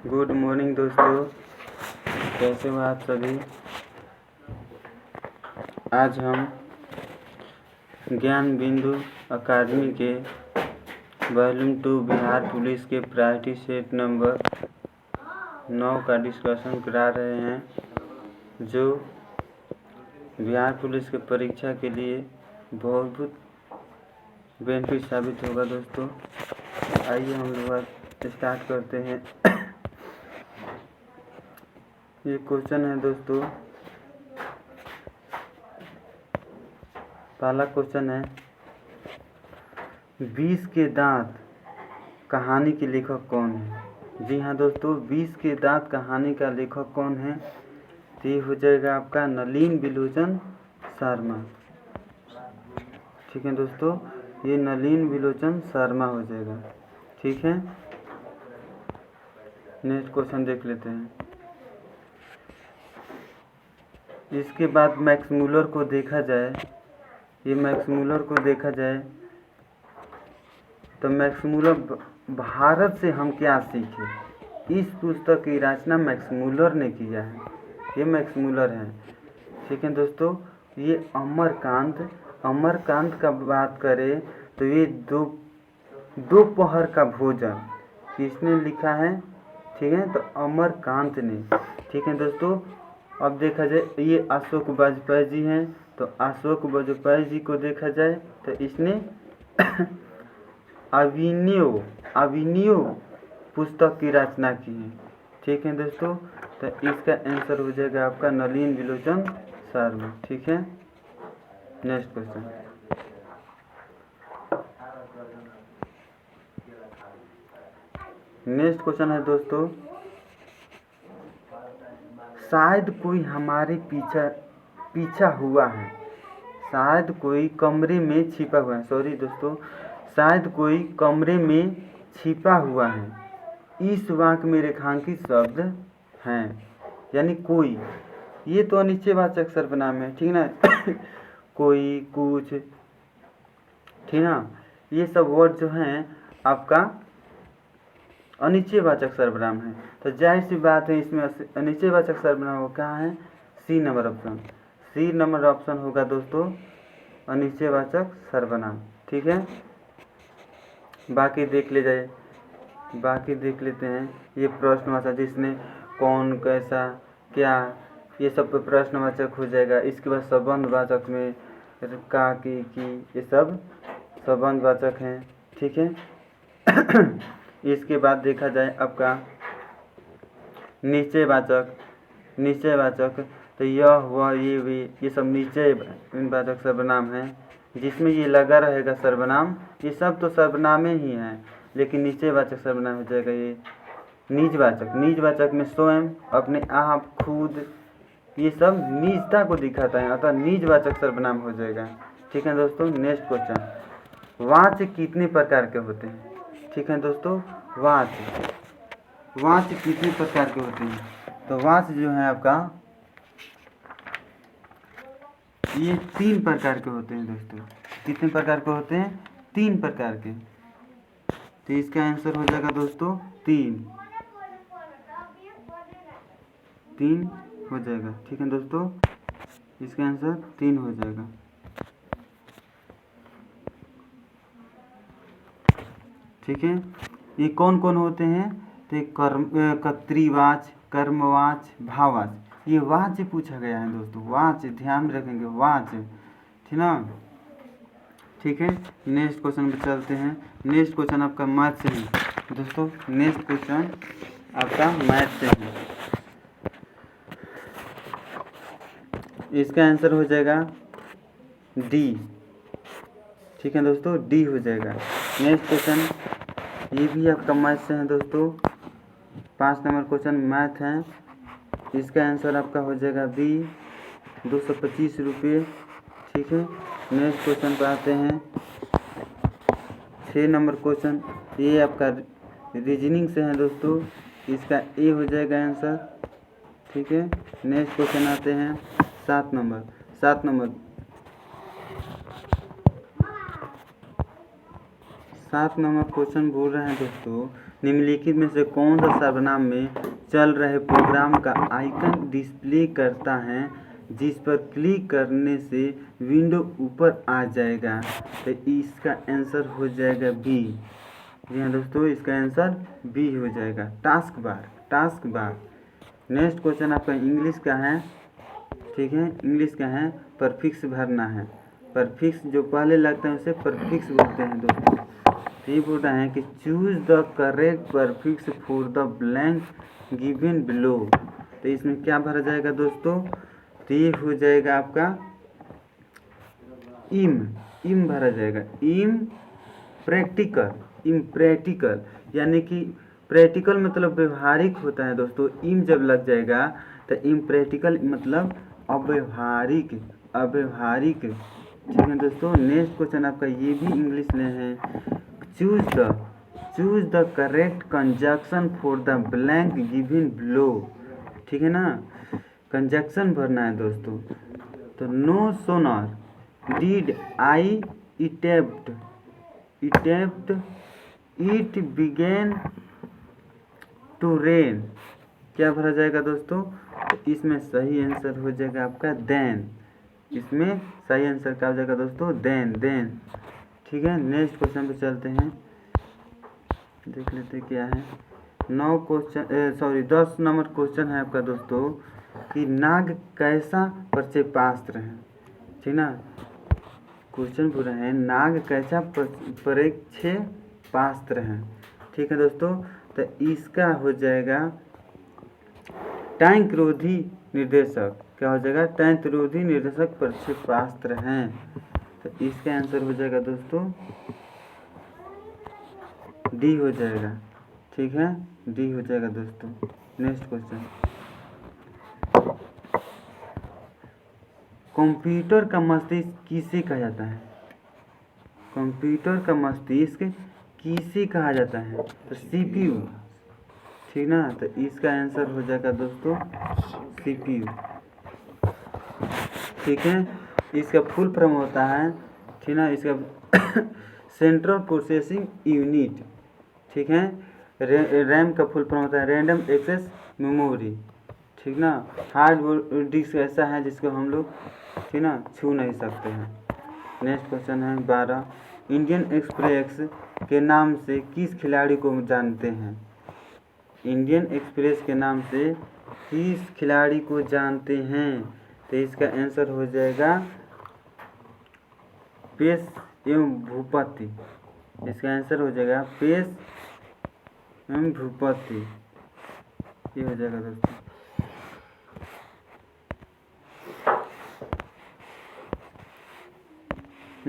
Good morning दोस्तों, कैसे हो आप सभी। आज हम ज्ञान बिंदु अकादमी के वॉल्यूम 2 बिहार पुलिस के प्रायोरिटी सेट नंबर 9 का डिस्कशन करा रहे हैं, जो बिहार पुलिस के परीक्षा के लिए बहुत बेनिफिट साबित होगा। दोस्तों आइए हम लोग स्टार्ट करते हैं। ये क्वेश्चन है दोस्तों, पहला क्वेश्चन है, 20 के दांत कहानी के लेखक कौन है। जी हाँ दोस्तों, 20 के दांत कहानी का लेखक कौन है, तो ये हो जाएगा आपका नलिन विलोचन शर्मा। ठीक है दोस्तों, ये नलिन विलोचन शर्मा हो जाएगा। ठीक है, नेक्स्ट क्वेश्चन देख लेते हैं। इसके बाद मैक्स मूलर को देखा जाए, ये मैक्स मूलर को देखा जाए तो मैक्स मूलर भारत से हम क्या सीखे, इस पुस्तक की रचना मैक्स मूलर ने किया है। ये मैक्स मूलर है। ठीक है दोस्तों, ये अमरकांत का बात करें तो ये दोपहर का भोजन किसने लिखा है। ठीक है, तो अमरकांत ने। ठीक है दोस्तों, अब देखा जाए ये अशोक वाजपेयी जी हैं, तो अशोक वाजपेयी जी को देखा जाए तो इसने अभिनयो पुस्तक की रचना की है। ठीक है दोस्तों, तो इसका आंसर हो जाएगा आपका नलिन विलोचन शर्मा। ठीक है, नेक्स्ट क्वेश्चन। नेक्स्ट क्वेश्चन है दोस्तों, शायद कोई हमारे पीछा हुआ है, शायद कोई कमरे में छिपा हुआ है। सॉरी दोस्तों, शायद कोई कमरे में छिपा हुआ है। इस वाक्य में रेखांकित शब्द हैं, यानी कोई, ये तो अनिश्चयवाचक सर्वनाम है। ठीक ना कोई, कुछ, ठीक ना, ये सब वर्ड जो हैं आपका अनिश्चयवाचक सर्वनाम है। तो जाहिर सी बात है इसमें अनिश्चयवाचक सर्वनाम कहाँ है, C number option. C number option होगा दोस्तों अनिश्चयवाचक सर्वनाम। ठीक है, बाकी देख लेते हैं। ये प्रश्नवाचक, जिसने कौन, कैसा, क्या, ये सब प्रश्नवाचक हो जाएगा। इसके बाद संबंधवाचक में का, की, ये सब संबंधवाचक हैं। ठीक है इसके बाद देखा जाए आपका निश्चयवाचक, तो यह, वह, ये, वे, ये सब निश्चयवाचक सर्वनाम हैं, जिसमें ये लगा रहेगा सर्वनाम। ये सब तो सर्वनामे ही हैं, लेकिन निश्चयवाचक सर्वनाम हो जाएगा ये निजवाचक में स्वयं, अपने आप, खुद, ये सब निजता को दिखाता है, अतः निजवाचक सर्वनाम हो जाएगा। ठीक है दोस्तों, नेक्स्ट क्वेश्चन, वाच्य कितने प्रकार के होते हैं। ठीक है दोस्तों, वाच्य कितने प्रकार के होते हैं, तो वाच्य जो है आपका ये 3 प्रकार के होते हैं दोस्तों। कितने प्रकार के होते हैं, 3 प्रकार के। तो इसका आंसर हो जाएगा दोस्तों 3 हो जाएगा। ठीक है दोस्तों, इसका आंसर 3 हो जाएगा। ठीक है, ये कौन कौन होते हैं, तो कर्तृवाच्य, कर्मवाच्य, भाववाच्य। ये वाच्य पूछा गया है दोस्तों, वाच्य ध्यान में रखेंगे, वाच्य। ठीक ना। ठीक है, नेक्स्ट क्वेश्चन पे चलते हैं। नेक्स्ट क्वेश्चन आपका मैथ से है दोस्तों। नेक्स्ट क्वेश्चन आपका मैथ से है, इसका आंसर हो जाएगा डी। ठीक है दोस्तों, डी हो जाएगा। नेक्स्ट क्वेश्चन, ये भी आपका मैथ से है दोस्तों, 5 नंबर क्वेश्चन मैथ है, इसका आंसर आपका हो जाएगा बी, 225 रुपये। ठीक है, नेक्स्ट क्वेश्चन पर आते हैं। 6 नंबर क्वेश्चन, ये आपका रीजनिंग से है दोस्तों, इसका ए हो जाएगा आंसर। ठीक है, नेक्स्ट क्वेश्चन आते हैं 7 नंबर क्वेश्चन बोल रहे हैं दोस्तों, निम्नलिखित में से कौन सा सर्वनाम में चल रहे प्रोग्राम का आइकन डिस्प्ले करता है जिस पर क्लिक करने से विंडो ऊपर आ जाएगा? तो इसका आंसर हो जाएगा बी। जी हाँ दोस्तों, इसका आंसर बी हो जाएगा, task bar. Task bar. Next question आपका इंग्लिश का है, ठीक है, इंग्लिश का है, परफिक्स भरना है। परफिक्स जो पहले लगता है उसे परफिक्स बोलते हैं दोस्तों। तो ये बोलता है कि choose the correct prefix for the blank given below. तो इसमें क्या भरा जाएगा दोस्तों? तो ये हो जाएगा आपका इम। इम भरा जाएगा, इम प्रैक्टिकल। इम प्रैक्टिकल यानी कि प्रैक्टिकल मतलब व्यवहारिक होता है दोस्तों। इम जब लग जाएगा तो इम प्रैक्टिकल मतलब अव्यवहारिक। अव्यवहारिक, ठीक है दोस्तों। नेक्स्ट क्वेश्चन आपका ये भी इंग्लिश में है। Choose the correct conjunction for the blank given below, ठीक है ना। कंजक्शन भरना है दोस्तों। तो no sooner did I attempt it began to rain, क्या भरा जाएगा दोस्तों? तो इसमें सही आंसर हो जाएगा आपका देन। इसमें सही आंसर क्या हो जाएगा दोस्तों? देन। देन, ठीक है। नेक्स्ट क्वेश्चन पे चलते हैं, देख लेते हैं क्या है। 10 नंबर क्वेश्चन है आपका दोस्तों कि नाग कैसा परिचय पात्र है, ठीक ना। क्वेश्चन पूरा है नाग कैसा परिचय पात्र है, ठीक है दोस्तों। तो इसका हो जाएगा टैंक रोधी निर्देशक। क्या हो जाएगा? टैंक रोधी निर्देशक परिचय पात्र हैं। तो इसका आंसर हो जाएगा दोस्तों डी हो जाएगा, ठीक है, डी हो जाएगा दोस्तों। नेक्स्ट क्वेश्चन, कंप्यूटर का मस्तिष्क किसे कहा जाता है? कंप्यूटर का मस्तिष्क किसे कहा जाता है? तो सीपीयू, ठीक ना। तो इसका आंसर हो जाएगा दोस्तों सीपीयू, ठीक है। इसका फुल फॉर्म होता है, ठीक ना, इसका सेंट्रल प्रोसेसिंग यूनिट, ठीक है। रैम का फुल फॉर्म होता है रैंडम एक्सेस मेमोरी, ठीक ना। हार्ड डिस्क ऐसा है जिसको हम लोग, ठीक ना, छू नहीं सकते हैं। नेक्स्ट क्वेश्चन है 12, इंडियन एक्सप्रेस के नाम से किस खिलाड़ी को जानते हैं? इंडियन एक्सप्रेस के नाम से किस खिलाड़ी को जानते हैं? तो इसका आंसर हो जाएगा पेश एवं भूपति। इसका आंसर हो जाएगा पेश एवं भूपति, ये हो जाएगा दोस्तों।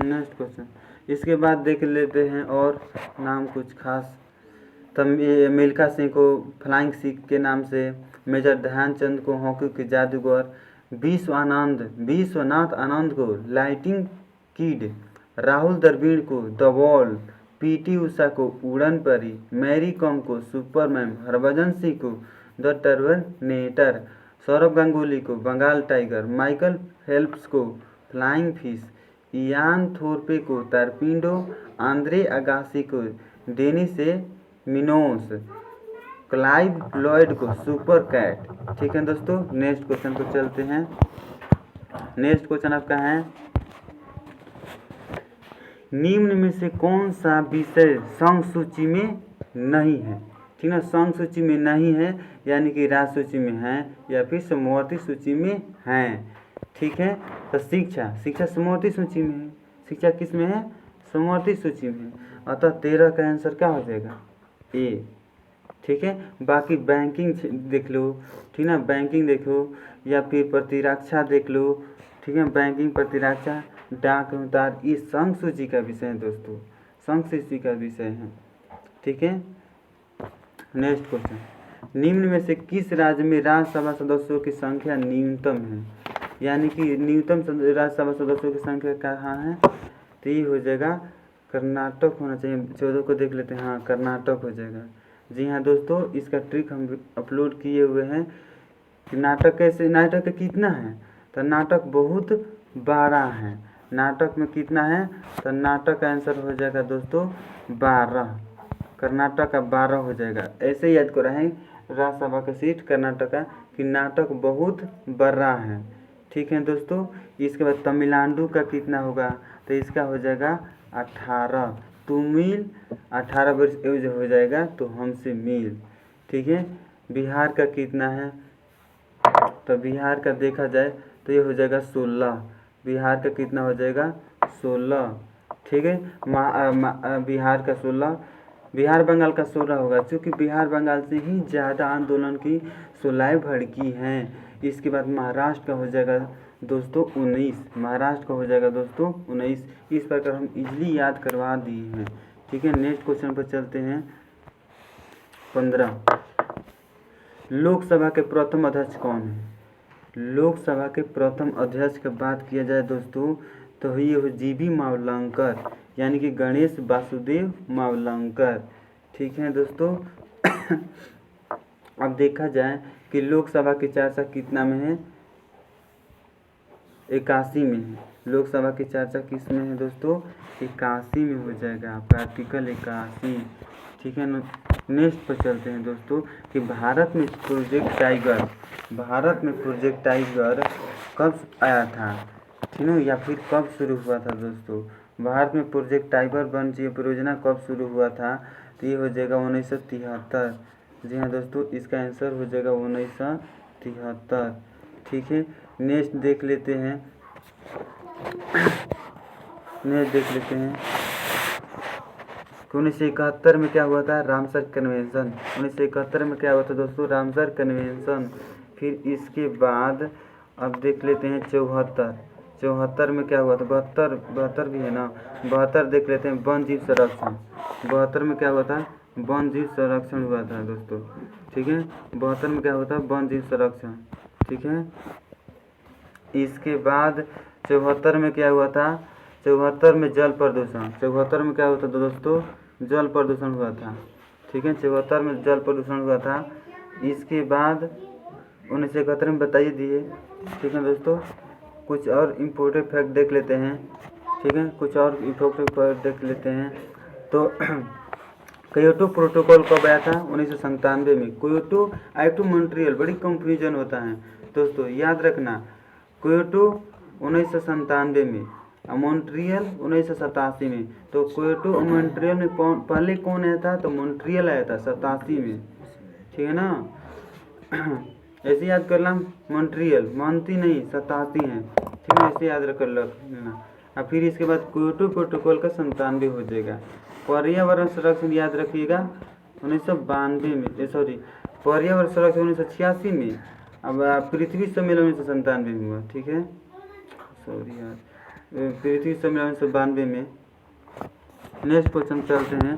नेक्स्ट क्वेश्चन, इसके बाद देख लेते हैं और नाम कुछ खास। तब मिल्खा सिंह को फ्लाइंग सिख के नाम से, मेजर ध्यानचंद को हॉकी के जादूगर, विश्वनाथ आनंद को लाइटिंग किड, राहुल द्रविड़ को द वॉल, पीटी उषा को उड़न परी, मैरी कॉम को सुपरमैन, हरभजन सिंह को द टर्मिनेटर, सौरभ गांगुली को बंगाल टाइगर, माइकल फेल्प्स को फ्लाइंग फिश, इयान थोरपे को तारपिंडो, आंद्रे अगासी को डेनिस मिनोस, क्लाइव लॉयड को सुपर कैट, ठीक है दोस्तों। नेक्स्ट क्वेश्चन पर चलते हैं। नेक्स्ट क्वेश्चन आपका है, निम्न में से कौन सा विषय संघ सूची में नहीं है? ठीक है, संघ सूची में नहीं है यानी कि राज्य सूची में है या फिर समवर्ती सूची में है, ठीक है। तो शिक्षा समवर्ती सूची में है। शिक्षा किस में है? समवर्ती सूची में है। अतः 13 का आंसर क्या हो जाएगा? ए, ठीक है। बाकी बैंकिंग देख लो, ठीक है, बैंकिंग देखो या फिर प्रतिरक्षा देख लो, ठीक है, बैंकिंग, प्रतिरक्षा, डाक उतार, ये संघ सूची का विषय है दोस्तों, संघ सूची का विषय है, ठीक है। नेक्स्ट क्वेश्चन, निम्न में से किस राज्य में राज्यसभा सदस्यों की संख्या न्यूनतम है? यानी कि न्यूनतम राज्यसभा सदस्यों की संख्या कहाँ है? तो ये हो जाएगा कर्नाटक होना चाहिए। 14 को देख लेते हैं, हाँ कर्नाटक हो जाएगा। जी हाँ दोस्तों, इसका ट्रिक हम अपलोड किए हुए हैं कि नाटक कैसे, नाटक कितना है? तो नाटक बहुत बड़ा है। नाटक में कितना है? तो नाटक का आंसर हो जाएगा दोस्तों 12। कर्नाटक का 12 हो जाएगा। ऐसे ही याद कर रहे हैं राज्यसभा का सीट कर्नाटक का कि नाटक बहुत बड़ा है। ठीक है दोस्तों। इसके बाद तमिलनाडु का कितना होगा, तो इसका हो जाएगा 18। तू मिल 18 वर्ष एज हो जाएगा तो हमसे मिल। ठीक है। बिहार का कितना है, तो बिहार का देखा जाए तो ये हो जाएगा 16। बिहार का कितना हो जाएगा 16। ठीक है। बिहार का 16, बिहार बंगाल का 16 होगा, क्योंकि बिहार बंगाल से ही ज़्यादा आंदोलन की सुलह भड़की हैं। इसके बाद महाराष्ट्र का हो जाएगा दोस्तों 19। महाराष्ट्र का हो जाएगा दोस्तों 19। इस प्रकार हम इजली याद करवा दिए हैं। ठीक है। नेक्स्ट क्वेश्चन पर चलते हैं। 15, लोकसभा के प्रथम अध्यक्ष कौन है। लोकसभा के प्रथम अध्यक्ष की बात किया जाए दोस्तों तो ये हो जीबी मावलंकर, यानी कि गणेश वासुदेव मावलंकर। ठीक है दोस्तों। अब देखा जाए कि लोकसभा की चर्चा कितना में है, 81 में है। लोकसभा की चर्चा किस में है दोस्तों, 81 में हो जाएगा आपका आर्टिकल 81। ठीक है। नेक्स्ट पर चलते हैं दोस्तों कि भारत में प्रोजेक्ट टाइगर कब आया था, ठीक है, या फिर कब शुरू हुआ था दोस्तों। भारत में प्रोजेक्ट टाइगर वन्यजीव परियोजना कब शुरू हुआ था, तो ये हो जाएगा 1973। जी हाँ दोस्तों, इसका आंसर हो जाएगा 1973। ठीक है। नेक्स्ट देख लेते हैं। 1971 में क्या हुआ था, रामसर कन्वेंशन। 1971 में क्या हुआ था दोस्तों, रामसर कन्वेंशन। फिर इसके बाद अब देख लेते हैं 74 में क्या हुआ था, 72 भी है ना, 72 देख लेते हैं, वन जीव संरक्षण। 72 में क्या हुआ था, वन जीव संरक्षण हुआ था दोस्तों। ठीक है। 72 में क्या हुआ था, वन जीव संरक्षण। ठीक है। इसके बाद 74 में क्या हुआ था, 74 में जल प्रदूषण। 74 में क्या हुआ था दोस्तों, जल प्रदूषण हुआ था। ठीक है। 74 में जल प्रदूषण हुआ था। इसके बाद 1971 में बताइए दिए। ठीक है दोस्तों। कुछ और इम्पोर्टेंट फैक्ट देख लेते हैं। ठीक है। कुछ और इम्पोर्टेंट फैक्ट देख लेते हैं। तो क्योटो प्रोटोकॉल कब आया था, 1997 में। क्योटो टू मॉन्ट्रियल, बड़ी कंफ्यूजन होता है दोस्तों, याद रखना। क्योटो 1997 में, मॉन्ट्रियल 1987 में। तो क्योटो और मॉन्ट्रियल में पहले कौन आया था, तो मॉन्ट्रियल आया था 87 में। ठीक है ना। ऐसे याद कर ला, मॉन्ट्रियल मानती नहीं 87 है। ठीक है। ऐसे याद कर लेना। और फिर इसके बाद क्योटो प्रोटोकॉल का 97 हो जाएगा। पर्यावरण संरक्षण याद रखिएगा 1992 में, सॉरी, पर्यावरण संरक्षण 1986 में। अब पृथ्वी सम्मेलन 1997 में हुआ। ठीक है। सॉरी यार, पृथ्वी सम्मेलन 1992 में। नेक्स्ट क्वेश्चन चलते हैं।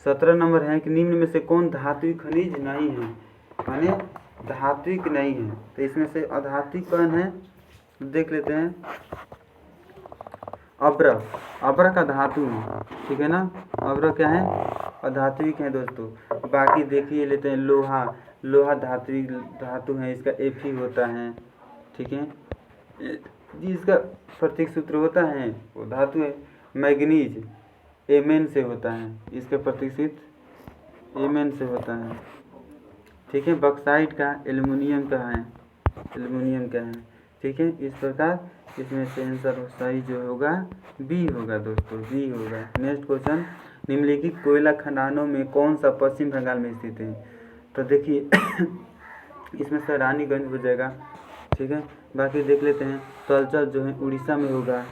17 नंबर है कि निम्न में से कौन धात्विक खनिज नहीं है, माने धात्विक नहीं है। तो इसमें से अधात्विक कौन है, देख लेते हैं। अब्र का धातु है। ठीक है ना। अब्र क्या है, अधात्विक है दोस्तों। बाकी देखिए लेते हैं, लोहा धात्विक धातु है, इसका Fe होता है। ठीक है। जिसका प्रतीक सूत्र होता है वो धातु है। मैग्नीज Mn से होता है, इसका प्रतीक सूत्र Mn से होता है। ठीक है। बॉक्साइट का एल्युमिनियम का है। ठीक है। इस प्रकार इसमें से आंसर सही जो होगा बी होगा दोस्तों, बी होगा। नेक्स्ट क्वेश्चन, निम्नलिखित कोयला खदानों में कौन सा पश्चिम बंगाल में स्थित है। तो देखिए इसमें से रानीगंज हो जाएगा। ठीक है। बाकी देख लेते हैं, तलचर जो है उड़ीसा में होगा।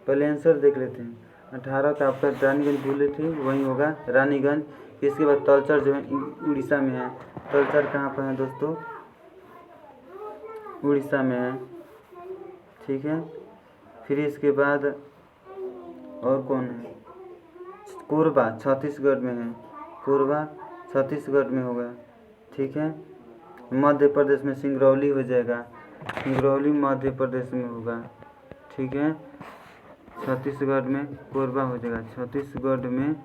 पहले आंसर देख लेते हैं। 18 का आपका रानीगंज भूले थे, वहीं होगा रानीगंज। इसके बाद तलचर जो है उड़ीसा में है। तलचर कहाँ पर है दोस्तों, उड़ीसा में है। ठीक है। फिर इसके बाद और कौन है, कोरबा छत्तीसगढ़ में है। कोरबा छत्तीसगढ़ में होगा। ठीक है। मध्य प्रदेश में सिंगरौली हो जाएगा। सिंगरौली मध्य प्रदेश में होगा। ठीक है। छत्तीसगढ़ में कोरबा हो जाएगा। छत्तीसगढ़ में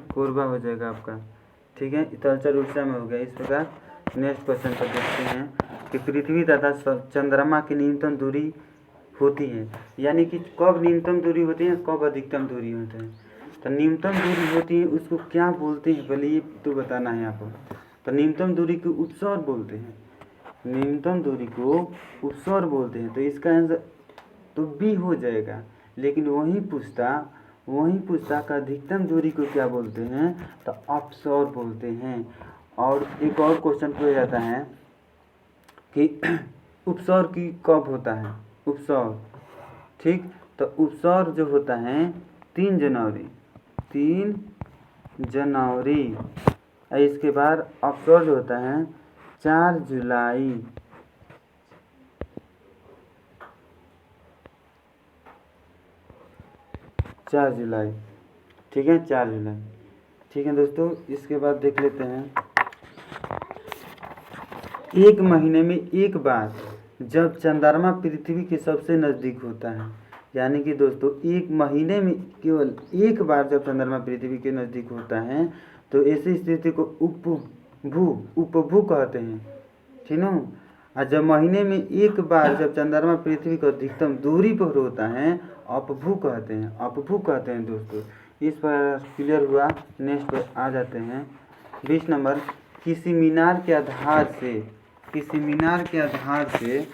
कोरबा हो जाएगा आपका। ठीक है। तलचर उड़ीसा में हो गया। इस प्रकार नेक्स्ट क्वेश्चन पर देखते हैं कि पृथ्वी तथा चंद्रमा की न्यूनतम दूरी होती है, यानी कि कब न्यूनतम दूरी होती है, कब अधिकतम दूरी होती है। तो न्यूनतम दूरी होती है उसको क्या बोलते हैं, पहले ये तो बताना है आपको। तो न्यूनतम दूरी को उपसौर बोलते हैं, न्यूनतम दूरी को उपसौर बोलते हैं। तो इसका आंसर तो बी हो जाएगा। लेकिन वही पूछता का अधिकतम दूरी को क्या बोलते हैं, तो अपसौर बोलते हैं। और एक और क्वेश्चन पूछा जाता है कि उपसौर की कब होता है, उपसौर, ठीक। तो उपसौर जो होता है 3 जनवरी। और इसके बाद अपसौर जो होता है 4 जुलाई। ठीक है, 4 जुलाई। ठीक है दोस्तों, इसके बाद देख लेते हैं, एक महीने में एक बार जब चंद्रमा पृथ्वी के सबसे नज़दीक होता है, यानी कि दोस्तों एक महीने में केवल एक बार जब चंद्रमा पृथ्वी के नज़दीक होता है तो ऐसी स्थिति को उपभू कहते हैं, ठीक ना। और जब महीने में एक बार जब चंद्रमा पृथ्वी को अधिकतम दूरी पर होता है अपभू कहते हैं दोस्तों। इस पर क्लियर हुआ। नेक्स्ट पर आ जाते हैं 20 नंबर। किसी मीनार के आधार से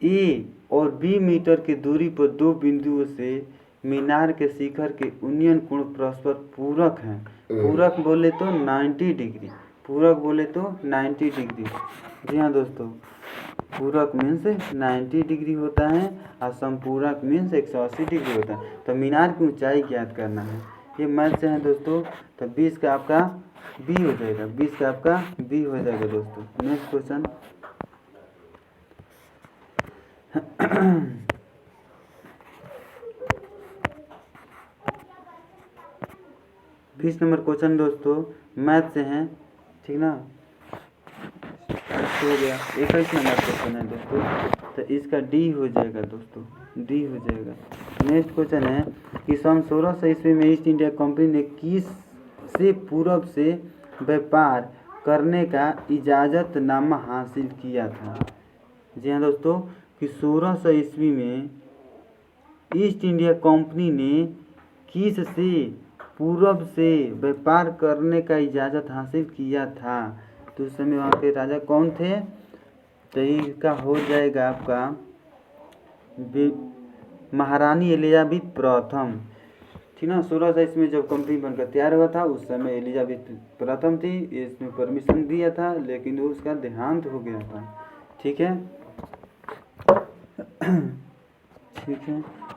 ए और बी मीटर की दूरी पर दो बिंदुओं से मीनार के शिखर के उन्नयन कोण परस्पर पूरक हैं। पूरक बोले तो 90 डिग्री, जी हाँ दोस्तों, पूरक मीन्स 90 डिग्री होता है और संपूरक मीन्स 180 डिग्री होता है। तो मीनार की ऊंचाई ज्ञात करना है, ये मैथ से है दोस्तों। तो 20 का आपका बी हो जाएगा, दोस्तों। नेक्स्ट क्वेश्चन, बीस नंबर क्वेश्चन दोस्तों मैथ से हैं, ठीक ना। हो गया 21 नंबर क्वेश्चन है दोस्तों। तो इसका डी हो जाएगा दोस्तों, नेक्स्ट क्वेश्चन है कि सन 1600 ईस्वी में ईस्ट इंडिया कंपनी ने किस से पूरब से व्यापार करने का इजाज़तनामा हासिल किया था। जी हाँ दोस्तों, कि 1600 ईस्वी में ईस्ट इंडिया कंपनी ने किस से पूरब से व्यापार करने का इजाज़त हासिल किया था। तो उस समय वहाँ पे राजा कौन थे, तो इसका हो जाएगा आपका महारानी एलिजाबेथ प्रथम, ठीक ना। 1600 ईस्वी में जब कंपनी बनकर तैयार हुआ था उस समय एलिजाबेथ प्रथम थी, इसमें परमिशन दिया था लेकिन उसका देहांत हो गया था, ठीक है।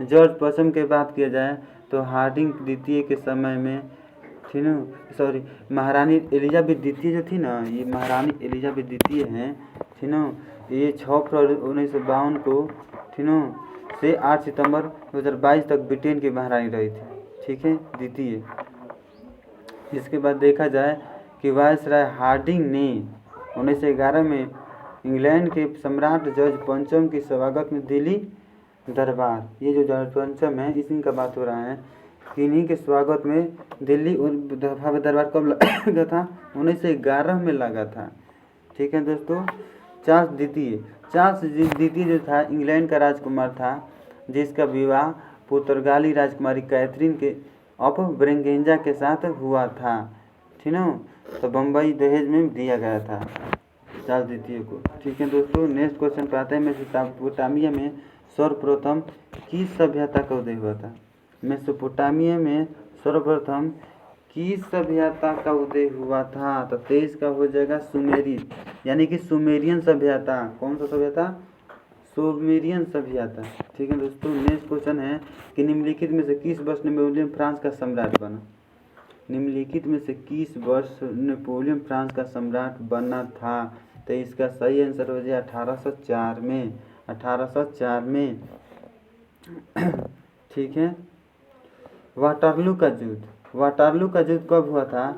जॉर्ज पश्चिम की बात किया जाए तो हार्डिंग द्वितीय के समय में, ठीक ना, महारानी एलिजाबेथ द्वितीय जो थी ना, ये महारानी एलिजाबेथ द्वितीय हैं, ठीक ना। ये 6 फरवरी 1952 को, ठीक ना, से 8 सितंबर 2022 तक ब्रिटेन की महारानी रही थी, ठीक है, द्वितीय। इसके बाद देखा जाए कि वायसराय हार्डिंग ने 1911 में इंग्लैंड के सम्राट जॉर्ज पंचम की स्वागत में दिल्ली दरबार, ये जो जॉर्ज पंचम है इसी का बात हो रहा है, इन्हीं के स्वागत में दिल्ली दरबार कब लगा था, 1911 में लगा था, ठीक है दोस्तों। चार्ल्स द्वितीय जो था इंग्लैंड का राजकुमार था, जिसका विवाह पुर्तगाली राजकुमारी कैथरीन के ऑफ ब्रेगेंजा के साथ हुआ था, ठीक ना। तो बम्बई दहेज में दिया गया था चार्ल्स द्वितीय को, ठीक है दोस्तों। नेक्स्ट क्वेश्चन पे आते हैं, मेसोपोटामिया में सर्वप्रथम किस सभ्यता का उदय हुआ था। मेसोपोटामिया में सर्वप्रथम किस सभ्यता का उदय हुआ था, तो 23 का हो जाएगा सुमेरियन, यानी कि सुमेरियन सभ्यता। कौन सा सभ्यता, सुमेरियन सभ्यता, ठीक है दोस्तों। नेक्स्ट क्वेश्चन है कि निम्नलिखित में से किस वर्ष नेपोलियन फ्रांस का सम्राट बना। निम्नलिखित में से किस वर्ष नेपोलियन फ्रांस का सम्राट बना था, तो इसका सही आंसर हो जाए 1804 में, ठीक है। वाटरलू का युद्ध कब हुआ था,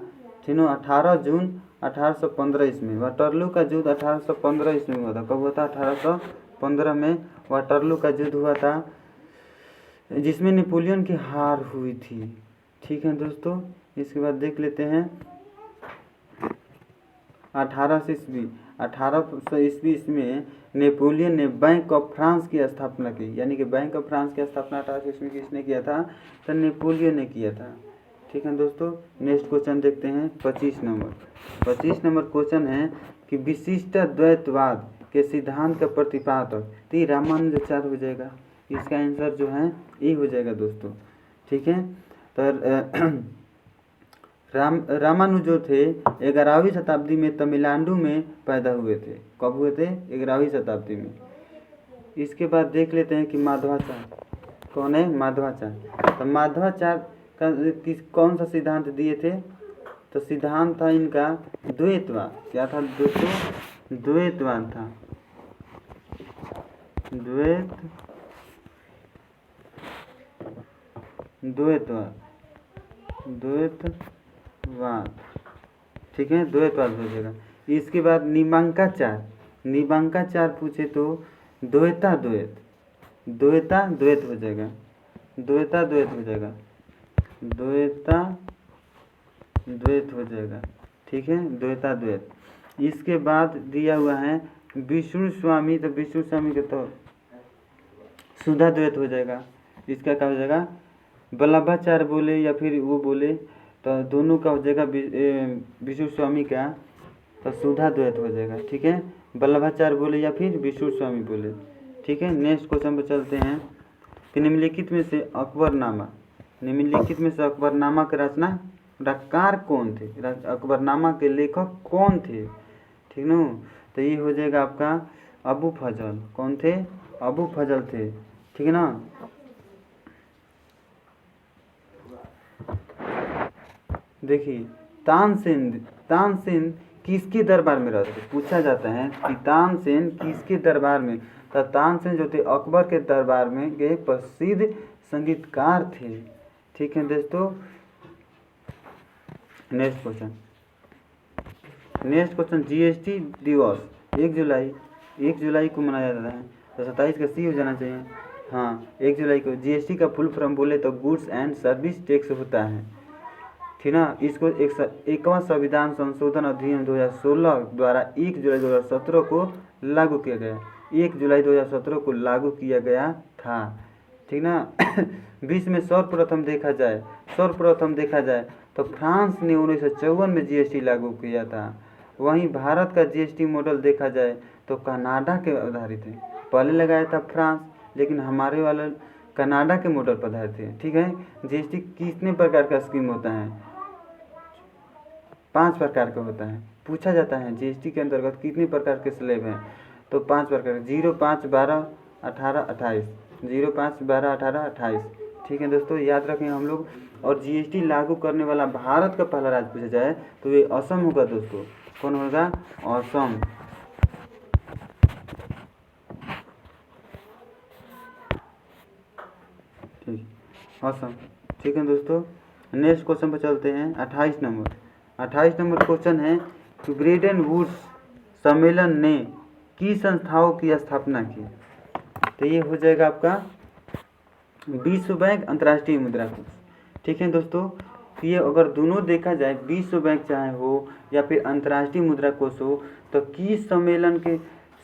ठीक है, 18 जून 1815 ईस्वी। वाटरलू का युद्ध 1815 ईस्वी में हुआ था। कब हुआ था, 1815 में वाटरलू का युद्ध हुआ था, जिसमें नेपोलियन की हार हुई थी, ठीक है दोस्तों। इसके बाद देख लेते हैं 1800 ईस्वी 1800 ईस्वी इसमें नेपोलियन ने बैंक ऑफ फ्रांस की स्थापना की, यानी कि बैंक ऑफ फ्रांस की स्थापना 1800 ईस्वी में किसने किया था? तो नेपोलियन ने किया था। ठीक है दोस्तों, नेक्स्ट क्वेश्चन देखते हैं 25 नंबर। 25 नंबर क्वेश्चन है कि विशिष्ट द्वैतवाद के सिद्धांत का प्रतिपादक, तो ये रामानुजाचार्य हो जाएगा। इसका आंसर जो है ये हो जाएगा दोस्तों। ठीक है, तो रामानुज जो थे 11वीं शताब्दी में तमिलनाडु में पैदा हुए थे। कब हुए थे? 11वीं शताब्दी में। इसके बाद देख लेते हैं कि माधवाचार्य कौन है? माधवाचार्य। तो माधवाचार्य का कौन सा सिद्धांत दिए थे? तो सिद्धांत था इनका द्वैतवाद। क्या था दोस्तों? द्वैतवाद था। द्वैतवाद। ठीक है, द्वैतवाद हो जाएगा। इसके बाद निमांकाचार पूछे तो द्वैत हो जाएगा। ठीक है, द्वैत। इसके बाद दिया हुआ है विष्णु स्वामी, तो विष्णु स्वामी के तो शुद्ध द्वैत हो जाएगा। इसका क्या हो जाएगा? वल्लभाचार्य बोले या फिर वो बोले तो दोनों का हो जाएगा विष्णु स्वामी का, तो शुद्ध द्वैत हो जाएगा। ठीक है, वल्लभाचार्य बोले या फिर विष्णु स्वामी बोले। ठीक है, नेक्स्ट क्वेश्चन पर चलते हैं कि निम्नलिखित में से अकबरनामा के रचनाकार कौन थे? अकबरनामा के लेखक कौन थे? ठीक ना, तो ये हो जाएगा आपका अबू फजल। कौन थे? अबू फजल थे। ठीक है ना। देखिए, तानसेन किसके दरबार में रहते थे? पूछा जाता है कि तानसेन किसके दरबार में? तो तानसेन जो थे अकबर के दरबार में एक प्रसिद्ध संगीतकार थे। ठीक है दोस्तों, नेक्स्ट क्वेश्चन जीएसटी दिवस 1 जुलाई को मनाया जाता है। तो 27 का सी हो जाना चाहिए। हाँ, 1 जुलाई को। जीएसटी का फुल फॉर्म बोले तो गुड्स एंड सर्विस टैक्स होता है। ठीक ना। इसको 1वां संविधान संशोधन अधिनियम 2016 द्वारा 1 जुलाई 2017 को लागू किया गया। 1 जुलाई 2017 को लागू किया गया था। ठीक ना। विश्व में सर्वप्रथम देखा जाए तो फ्रांस ने 1954 में जीएसटी लागू किया था। वहीं भारत का जीएसटी मॉडल देखा जाए तो कनाडा के आधारित है। पहले लगाया था फ्रांस, लेकिन हमारे वाले कनाडा के मॉडल पर आधारित है। ठीक है, जीएसटी कितने प्रकार का स्कीम होता है? 5 प्रकार का होता है। पूछा जाता है जीएसटी के अंतर्गत कितने प्रकार के स्लैब हैं? तो 5 प्रकार, 0, 5, 12, 18, 28। 0, 5, 12, 18, 28। ठीक है दोस्तों, याद रखें हम लोग। और जीएसटी लागू करने वाला भारत का पहला राज्य पूछा जाए तो ये असम होगा दोस्तों। कौन होगा? असम। ठीक, असम। ठीक है दोस्तों, नेक्स्ट क्वेश्चन पर चलते हैं 28 नंबर क्वेश्चन है कि ब्रेटन वुड्स सम्मेलन ने किस संस्थाओं की स्थापना की? तो ये हो जाएगा आपका विश्व बैंक, अंतर्राष्ट्रीय मुद्रा कोष। ठीक है दोस्तों, ये अगर दोनों देखा जाए, विश्व बैंक चाहे हो या फिर अंतर्राष्ट्रीय मुद्रा कोष हो, तो किस सम्मेलन के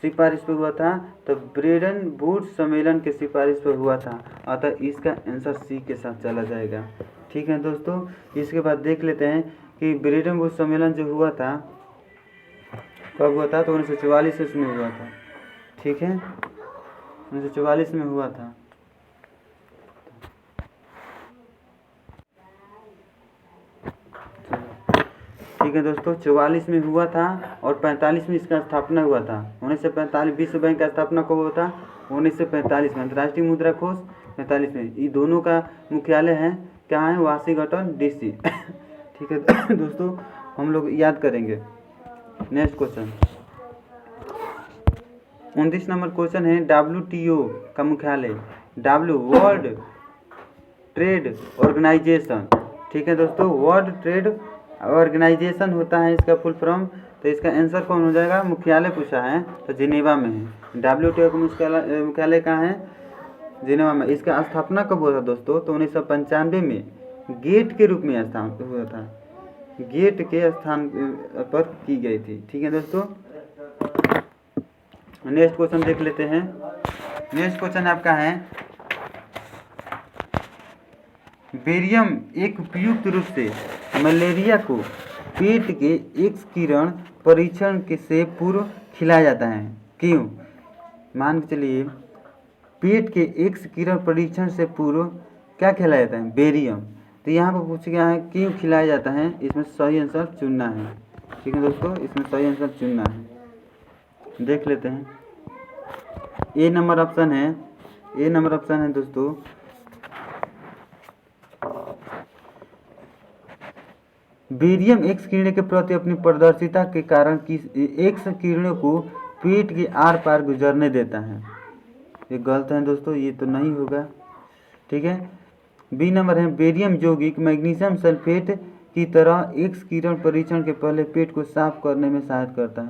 सिफारिश पर हुआ था? तो ब्रेटन वुड्स सम्मेलन के सिफारिश पर हुआ था। अतः इसका आंसर सी के साथ चला जाएगा। ठीक है दोस्तों, इसके बाद देख लेते हैं कि ब्रेटन वुड्स सम्मेलन जो हुआ था कब हुआ था? तो 1944 में हुआ था। ठीक है, 1944 में हुआ था। ठीक है दोस्तों, 44 में हुआ था और 45 में इसका स्थापना हुआ था। 1945 विश्व बैंक का स्थापना कब हुआ था? 1945 में। अंतर्राष्ट्रीय मुद्रा कोष 45 में। ये दोनों का मुख्यालय है क्या है? Washington DC. ठीक है दोस्तों, हम लोग याद करेंगे। नेक्स्ट क्वेश्चन 29 नंबर क्वेश्चन है WTO का मुख्यालय वर्ल्ड ट्रेड ऑर्गेनाइजेशन। ठीक है दोस्तों, वर्ल्ड ट्रेड ऑर्गेनाइजेशन होता है इसका फुल फॉर्म। तो इसका आंसर कौन हो जाएगा? मुख्यालय पूछा है तो जिनेवा में है। WTO का मुख्यालय कहाँ है? जिनेवा में। इसका स्थापना कब हुआ था दोस्तों? तो 1995 में गेट के रूप में स्थापित हुआ था। गेट के स्थान पर की गई थी। ठीक है दोस्तों, नेक्स्ट क्वेश्चन देख लेते हैं। नेक्स्ट क्वेश्चन आपका है, बेरियम एक उपयुक्त रूप से मलेरिया को पेट के एक्स किरण परीक्षण से पूर्व खिलाया जाता है, क्यों? मान के चलिए पेट के एक्स किरण परीक्षण से पूर्व क्या खिलाया जाता है? बेरियम। तो यहाँ पर पूछ गया है क्यों खिलाया जाता है, इसमें सही आंसर चुनना है। ठीक है दोस्तों, इसमें सही आंसर चुनना है। देख लेते हैं, ए नंबर ऑप्शन है, ए नंबर ऑप्शन है दोस्तों, बेरियम एक्स किरणें के प्रति अपनी पारदर्शिता के कारण एक्स किरणों को पेट के आर पार गुजरने देता है। ये गलत है दोस्तों, ये तो नहीं होगा। ठीक है, बी नंबर है, बेरियम यौगिक मैग्नीशियम सल्फेट की तरह एक्स किरण परीक्षण के पहले पेट को साफ करने में सहायता करता है।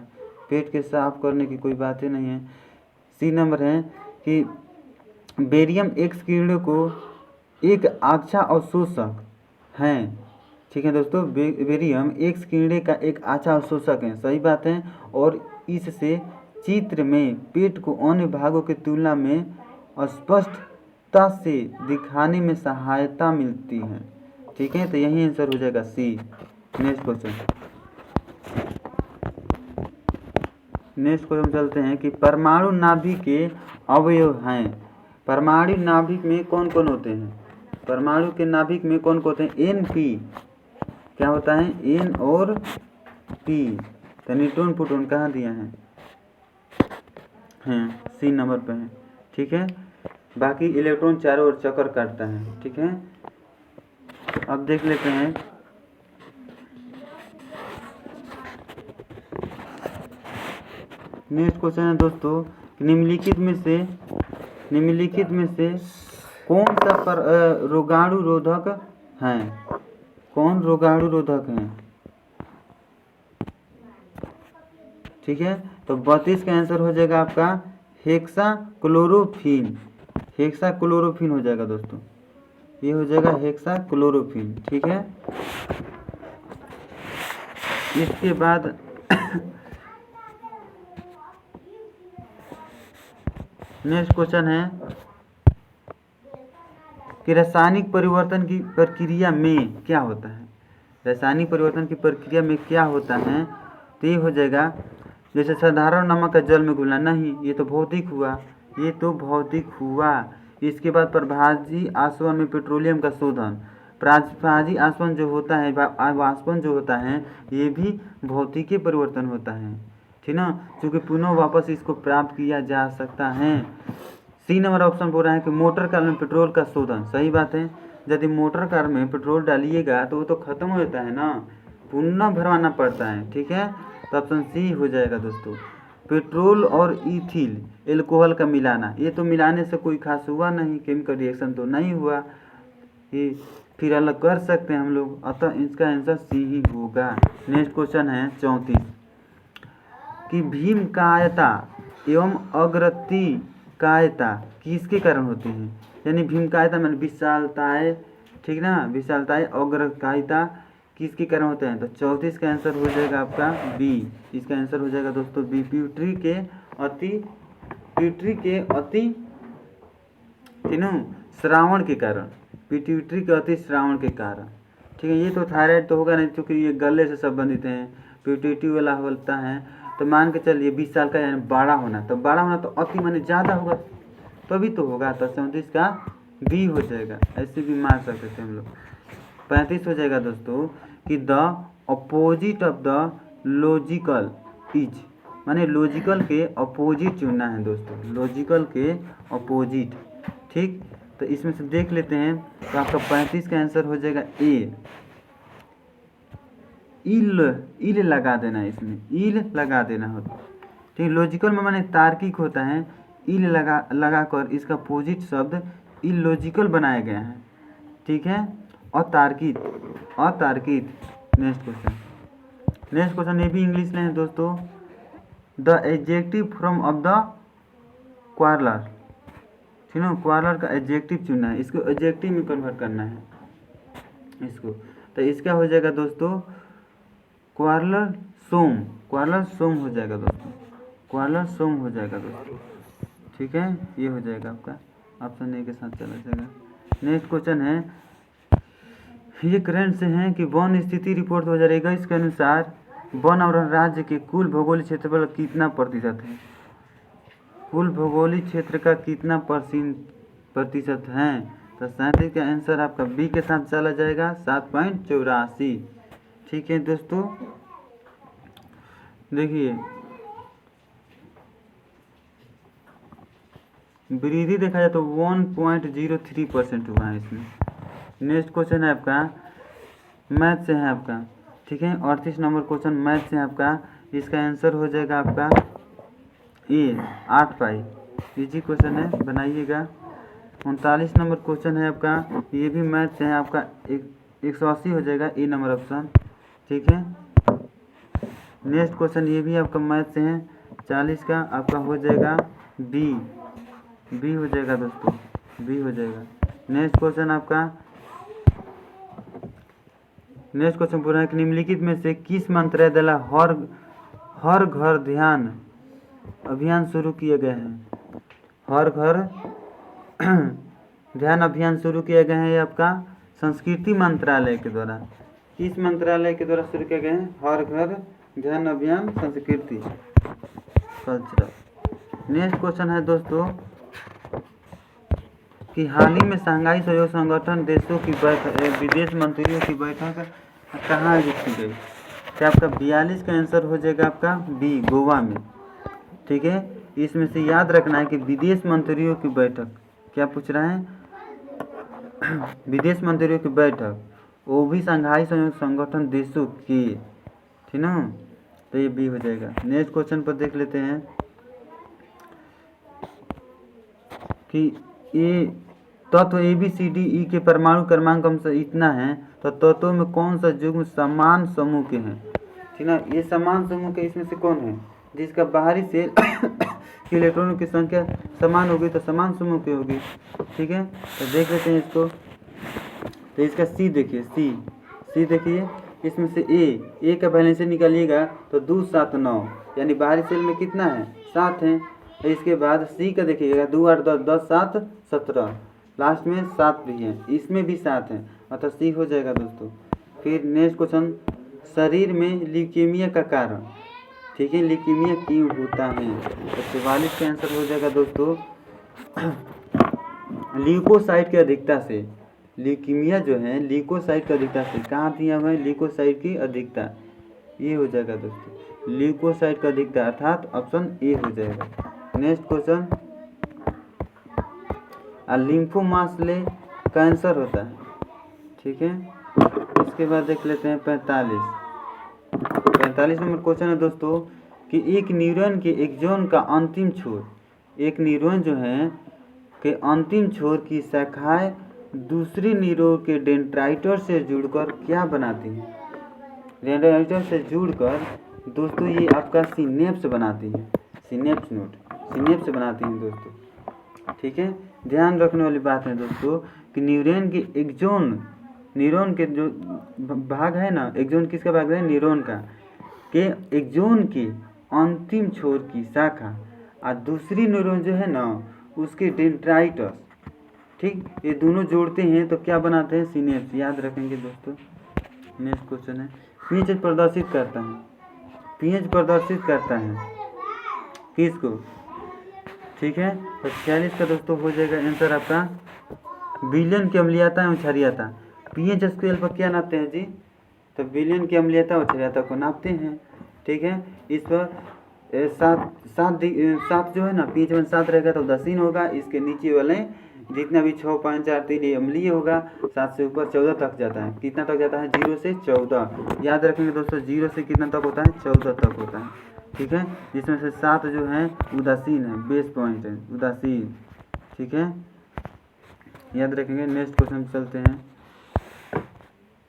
पेट के साफ करने की कोई बात ही नहीं है। सी नंबर है कि बेरियम एक्स किरणों को एक अच्छा अवशोषक हैं। ठीक है दोस्तों, बेरियम एक्स किरणें का एक अच्छा अवशोषक है, सही बात है, और इससे चित्र में पेट को अन्य भागों की तुलना में स्पष्टता से दिखाने में सहायता मिलती है। ठीक है, तो यही आंसर हो जाएगा सी। नेक्स्ट क्वेश्चन, नेक्स्ट क्वेश्चन चलते हैं कि परमाणु नाभिक के अवयव हैं। परमाणु नाभिक में कौन कौन होते हैं? परमाणु के नाभिक में कौन कौन होते हैं? एन पी, क्या होता है? एन और पी। तो न्यूट्रॉन प्रोटॉन कहाँ दिया है? सी नंबर पे है। ठीक है, बाकी इलेक्ट्रॉन चारों ओर चक्कर काटता है। ठीक है, अब देख लेते हैं, नेक्स्ट क्वेश्चन है दोस्तों, निम्नलिखित में से कौन सा रोगाणु रोधक है? कौन रोगाणु रोधक है? ठीक है, तो 32 का आंसर हो जाएगा आपका हेक्साक्लोरोफिन। हेक्साक्लोरोफिन हो जाएगा दोस्तों, ये हो जाएगा हेक्साक्लोरोफिन। ठीक है, इसके बाद नेक्स्ट क्वेश्चन है कि रासायनिक परिवर्तन की प्रक्रिया में क्या होता है? रासायनिक परिवर्तन की प्रक्रिया में क्या होता है? तो ये हो जाएगा जैसे साधारण नमक का जल में घुलना। नहीं, ये तो भौतिक हुआ, ये तो भौतिक हुआ। इसके बाद प्रभाजी आसवन में पेट्रोलियम का शोधन। प्रभाजी आसवन जो होता है, वाष्पन जो होता है, ये भी भौतिकी परिवर्तन होता है। ठीक ना, क्योंकि पुनः वापस इसको प्राप्त किया जा सकता है। सी नंबर ऑप्शन बोल रहा है कि मोटर कार में पेट्रोल का शोधन। सही बात है, यदि मोटर कार में पेट्रोल डालिएगा तो वो तो खत्म हो जाता है ना, पुनः भरवाना पड़ता है। ठीक है, तो ऑप्शन सी हो जाएगा दोस्तों। पेट्रोल और इथिल एल्कोहल का मिलाना, ये तो मिलाने से कोई खास हुआ नहीं, केमिकल रिएक्शन तो नहीं हुआ, ये फिर अलग कर सकते हैं हम लोग, अतः इसका आंसर सी ही होगा। नेक्स्ट क्वेश्चन है 34 कि भीमकायता एवं अग्रती कायता किसके कारण होती है? यानी भीमकायता मैंने विशालताएं, ठीक ना, विशालताएं, अग्रकायता किसके कारण होते हैं? तो 34 का आंसर हो जाएगा आपका बी। इसका आंसर हो जाएगा दोस्तों बी, प्यूटरी के अति ठीक ना श्रावण के कारण, पिट्यूटरी के अति श्रावण के कारण। ठीक है, ये तो थायराइड तो होगा नहीं, क्योंकि ये गले से संबंधित है, पिट्यूटरी वाला होता है। तो मान के चलिए 20 साल का यानी बड़ा होना, तो बड़ा होना तो अति माने ज़्यादा होगा, तभी तो होगा। तो 34 का बी हो जाएगा, ऐसे भी मार सकते थे हम लोग। 35 हो जाएगा दोस्तों कि the opposite of the logical is, माने लॉजिकल के अपोजिट चुनना है दोस्तों, लॉजिकल के अपोजिट। ठीक, तो इसमें से देख लेते हैं, तो आपका 35 का आंसर हो जाएगा ए, इल लगा देना, इसमें इल लगा देना होता। ठीक, लॉजिकल में माने तार्किक होता है, इल लगाकर इसका अपोजिट शब्द इलॉजिकल बनाया गया है। ठीक है, अतार्किक। नेक्स्ट क्वेश्चन ये भी इंग्लिश में है दोस्तों। The adjective from of the quarreller, ठीक है, क्वारलर का एडजेक्टिव चुनना है, इसको एडजेक्टिव में कन्वर्ट करना है इसको। तो इसका हो जाएगा दोस्तों क्वारलर सोम हो जाएगा दोस्तों, क्वारलर सोम हो जाएगा दोस्तों। ठीक है, ये हो जाएगा आपका ऑप्शन ए के साथ चला जाएगा। नेक्स्ट क्वेश्चन है, ये करंट से है कि वन स्थिति रिपोर्ट 2021 के अनुसार वन और राज्य के कुल भौगोलिक क्षेत्रफल कितना प्रतिशत है? कुल भौगोलिक क्षेत्र का कितना प्रतिशत है? तो 37 का आंसर आपका बी के साथ चला जाएगा, 7.84। ठीक है दोस्तों, देखिए वृद्धि देखा जाए तो 1.03% हुआ है इसमें। नेक्स्ट क्वेश्चन है आपका मैथ से है आपका। ठीक है, 38 नंबर क्वेश्चन मैथ से है आपका। इसका आंसर हो जाएगा आपका ए 8 पाई। इजी क्वेश्चन है, बनाइएगा। 39 नंबर क्वेश्चन है आपका, ये भी मैथ से है आपका। 180 हो जाएगा ए नंबर ऑप्शन। ठीक है, नेक्स्ट क्वेश्चन ये भी आपका मैथ से है। 40 का आपका हो जाएगा बी हो जाएगा दोस्तों, बी हो जाएगा। नेक्स्ट क्वेश्चन पूरा है कि निम्नलिखित में से किस मंत्रालय द्वारा हर घर ध्यान अभियान शुरू किए गए हैं? हर घर ध्यान अभियान शुरू किए गए हैं, ये आपका संस्कृति मंत्रालय के द्वारा। किस मंत्रालय के द्वारा शुरू किए गए हैं? हर घर ध्यान अभियान संस्कृति कल्चरल। नेक्स्ट क्वेश्चन है दोस्तों कि हाल ही में शंघाई सहयोग संगठन देशों की विदेश मंत्रियों की बैठक कहाँ आयोजित की गई? तो आपका 42 का आंसर हो जाएगा आपका बी, गोवा में। ठीक है, इसमें से याद रखना है कि विदेश मंत्रियों की बैठक, क्या पूछ रहा है? विदेश मंत्रियों की बैठक, वो भी शंघाई सहयोग संगठन देशों की, ठीक ना, तो ये बी हो जाएगा। नेक्स्ट क्वेश्चन पर देख लेते हैं कि ये तत्व ABCDE के परमाणु क्रमांक कम से इतना है, तो तत्वों में कौन सा युग्म समान समूह के हैं? ठीक ना, ये समान समूह के इसमें से कौन है जिसका बाहरी सेल की इलेक्ट्रॉनों की संख्या समान होगी, तो समान समूह की होगी। ठीक है, तो देख लेते हैं इसको। तो इसका सी देखिए, सी देखिए, इसमें से ए का बैलेंस निकालिएगा तो 2 7 9, यानी बाहरी सेल में कितना है? 7 है। तो इसके बाद सी का देखिएगा 2 8 10 10 7 17, लास्ट में 7 भी है, इसमें भी 7 है, अतः सी हो जाएगा दोस्तों। फिर नेक्स्ट क्वेश्चन, शरीर में ल्यूकेमिया का कारण। ठीक है, ल्यूकेमिया क्यों होता है? तो 44 का आंसर हो जाएगा दोस्तों ल्यूकोसाइट की अधिकता से। ल्यूकेमिया जो है ल्यूकोसाइट की अधिकता से, कहाँ दिया हुआ है? ल्यूकोसाइट की अधिकता, ये हो जाएगा दोस्तों, ल्यूकोसाइट की अधिकता, अर्थात ऑप्शन ए हो जाएगा। नेक्स्ट क्वेश्चन, लिम्फोमास ले कैंसर होता है। ठीक है, इसके बाद देख लेते हैं 45 नंबर क्वेश्चन है दोस्तों कि एक न्यूरॉन के एक्सॉन का अंतिम छोर, एक न्यूरॉन जो है के अंतिम छोर की शाखाएं दूसरी न्यूरॉन के डेंड्राइटर से जुड़कर क्या बनाती हैं? डेंड्राइटर से जुड़कर दोस्तों ये आपका सिनेप्स बनाती है, सिनेप्स बनाती हैं दोस्तों। ठीक है, ध्यान रखने वाली बात है दोस्तों कि न्यूरॉन के एक्सॉन, न्यूरॉन के जो भाग है ना, एक्सॉन किसका भाग है? न्यूरॉन का, के एक्सॉन के अंतिम छोर की शाखा और दूसरी न्यूरॉन जो है ना उसके डेंड्राइटस, ठीक, ये दोनों जोड़ते हैं तो क्या बनाते हैं? सिनेप्स। याद रखेंगे दोस्तों। नेक्स्ट क्वेश्चन है, पीएच प्रदर्शित करता है, पीएच प्रदर्शित करता है किसको? ठीक है, तो 46 का दोस्तों हो जाएगा आंसर आपका विलयन की अम्लीयता एवं क्षारीयता। पीएच स्केल पर क्या नापते हैं जी? तो विलयन की अम्लीयता और क्षारीयता को नापते हैं। ठीक है, इस पर 7 जो है ना, पीएच में 7 रहेगा तो उदासीन होगा। इसके नीचे वाले जितना भी 6 5 4 3 ये अम्लीय होगा। 7 से ऊपर 14 तक जाता है। कितना तक जाता है? 0 से 14। याद रखेंगे दोस्तों, 0 से कितना तक होता है? 14 तक होता है। ठीक है, जिसमें से 7 जो है उदासीन है, बेस पॉइंट है, उदासीन। ठीक है, याद रखेंगे। नेक्स्ट क्वेश्चन चलते हैं,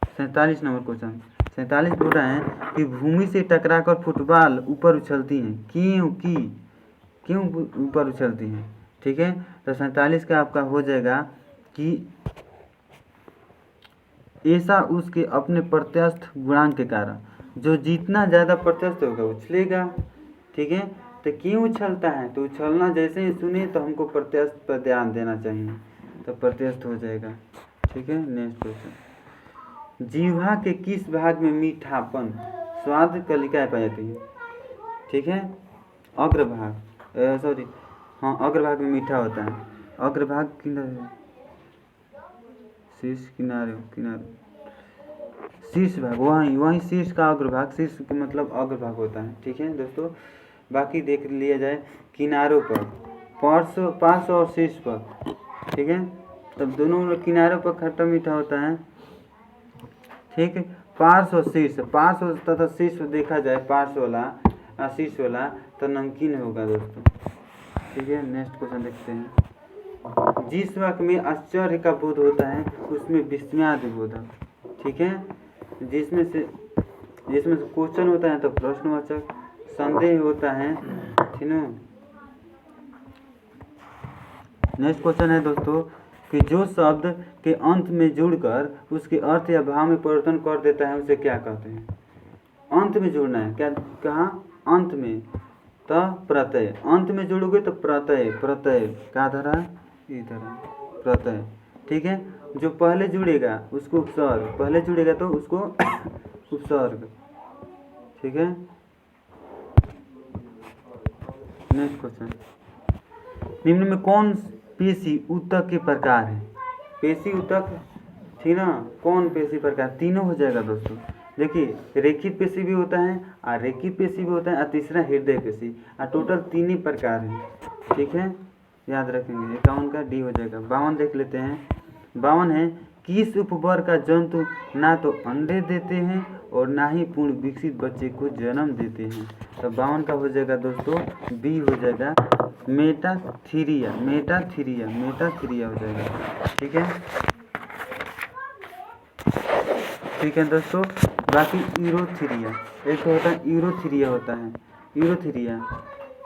47 नंबर क्वेश्चन। 47 बोल रहा है कि भूमि से टकराकर फुटबॉल ऊपर उछलती हैं, क्यों ऊपर उछलती हैं? ठीक है, तो 47 का आपका हो जाएगा कि ऐसा उसके अपने प्रत्यस्थ गुणांक के कारण। जो जितना ज़्यादा प्रत्यस्त होगा उछलेगा। ठीक है, तो क्यों उछलता है? तो उछलना जैसे ही सुने तो हमको प्रत्यस्त पर ध्यान देना चाहिए, तो प्रत्यस्त हो जाएगा। ठीक है, नेक्स्ट क्वेश्चन, जीवा के किस भाग में मीठापन स्वाद कलिकाएं पाई जाती है? ठीक है, अग्रभाग, सॉरी हाँ, अग्रभाग में मीठा होता है। अग्रभाग किनारे, शीर्ष किनारे, किनारे शीर्ष भाग, वहीं शीर्ष का अग्रभाग, शीर्ष का मतलब अग्रभाग होता है। ठीक है दोस्तों, बाकी देख लिया जाए किनारों पर, पार्श्व और शीर्ष पर। ठीक है, तब दोनों किनारों पर खट्टा मीठा होता है। ठीक है, पार्श्व और शीर्ष, पार्श्व तथा शीर्ष देखा जाए, पार्श्व वाला शीर्ष वाला तो नमकीन होगा दोस्तों। ठीक है, नेक्स्ट क्वेश्चन देखते हैं, जिस वाक्य में आश्चर्य का बोध होता है उसमें विस्मयादि बोधक। ठीक है, जिसमें से क्वेश्चन होता है तो प्रश्नवाचक, संदेह होता है। ठीक है, नेक्स्ट क्वेश्चन है दोस्तों कि जो शब्द के अंत में जुड़कर उसके अर्थ या भाव में परिवर्तन कर देता है उसे क्या कहते हैं? अंत में जुड़ना है, क्या कहा? अंत में, तो प्रत्यय, अंत में जुड़ोगे तो प्रत्यय, प्रत्यय क्या धरा? इधर प्रत्यय। ठीक है, जो पहले जुड़ेगा उसको उपसर्ग, पहले जुड़ेगा तो उसको उपसर्ग। ठीक है, नेक्स्ट क्वेश्चन, निम्न में कौन पेशी ऊतक के प्रकार है? पेशी ऊतक, ठीक ना, कौन पेशी प्रकार? तीनों हो जाएगा दोस्तों। देखिए, रेखित पेशी भी होता है, अरेखित पेशी भी होता है, और तीसरा हृदय पेशी, टोटल तीन ही प्रकार हैं। ठीक है, याद रखेंगे। 51 का डी हो जाएगा। 52 देख लेते हैं। 52 है, किस उपवर्ग का जंतु ना तो अंडे देते हैं और ना ही पूर्ण विकसित बच्चे को जन्म देते हैं? तो 52 का हो जाएगा दोस्तों, बी हो जाएगा, मेटाथीरिया, मेटाथीरिया, मेटाथीरिया हो जाएगा। ठीक है, ठीक है दोस्तों, बाकी यूरोथीरिया, एक होता है यूरोथीरिया, होता है यूरोथीरिया।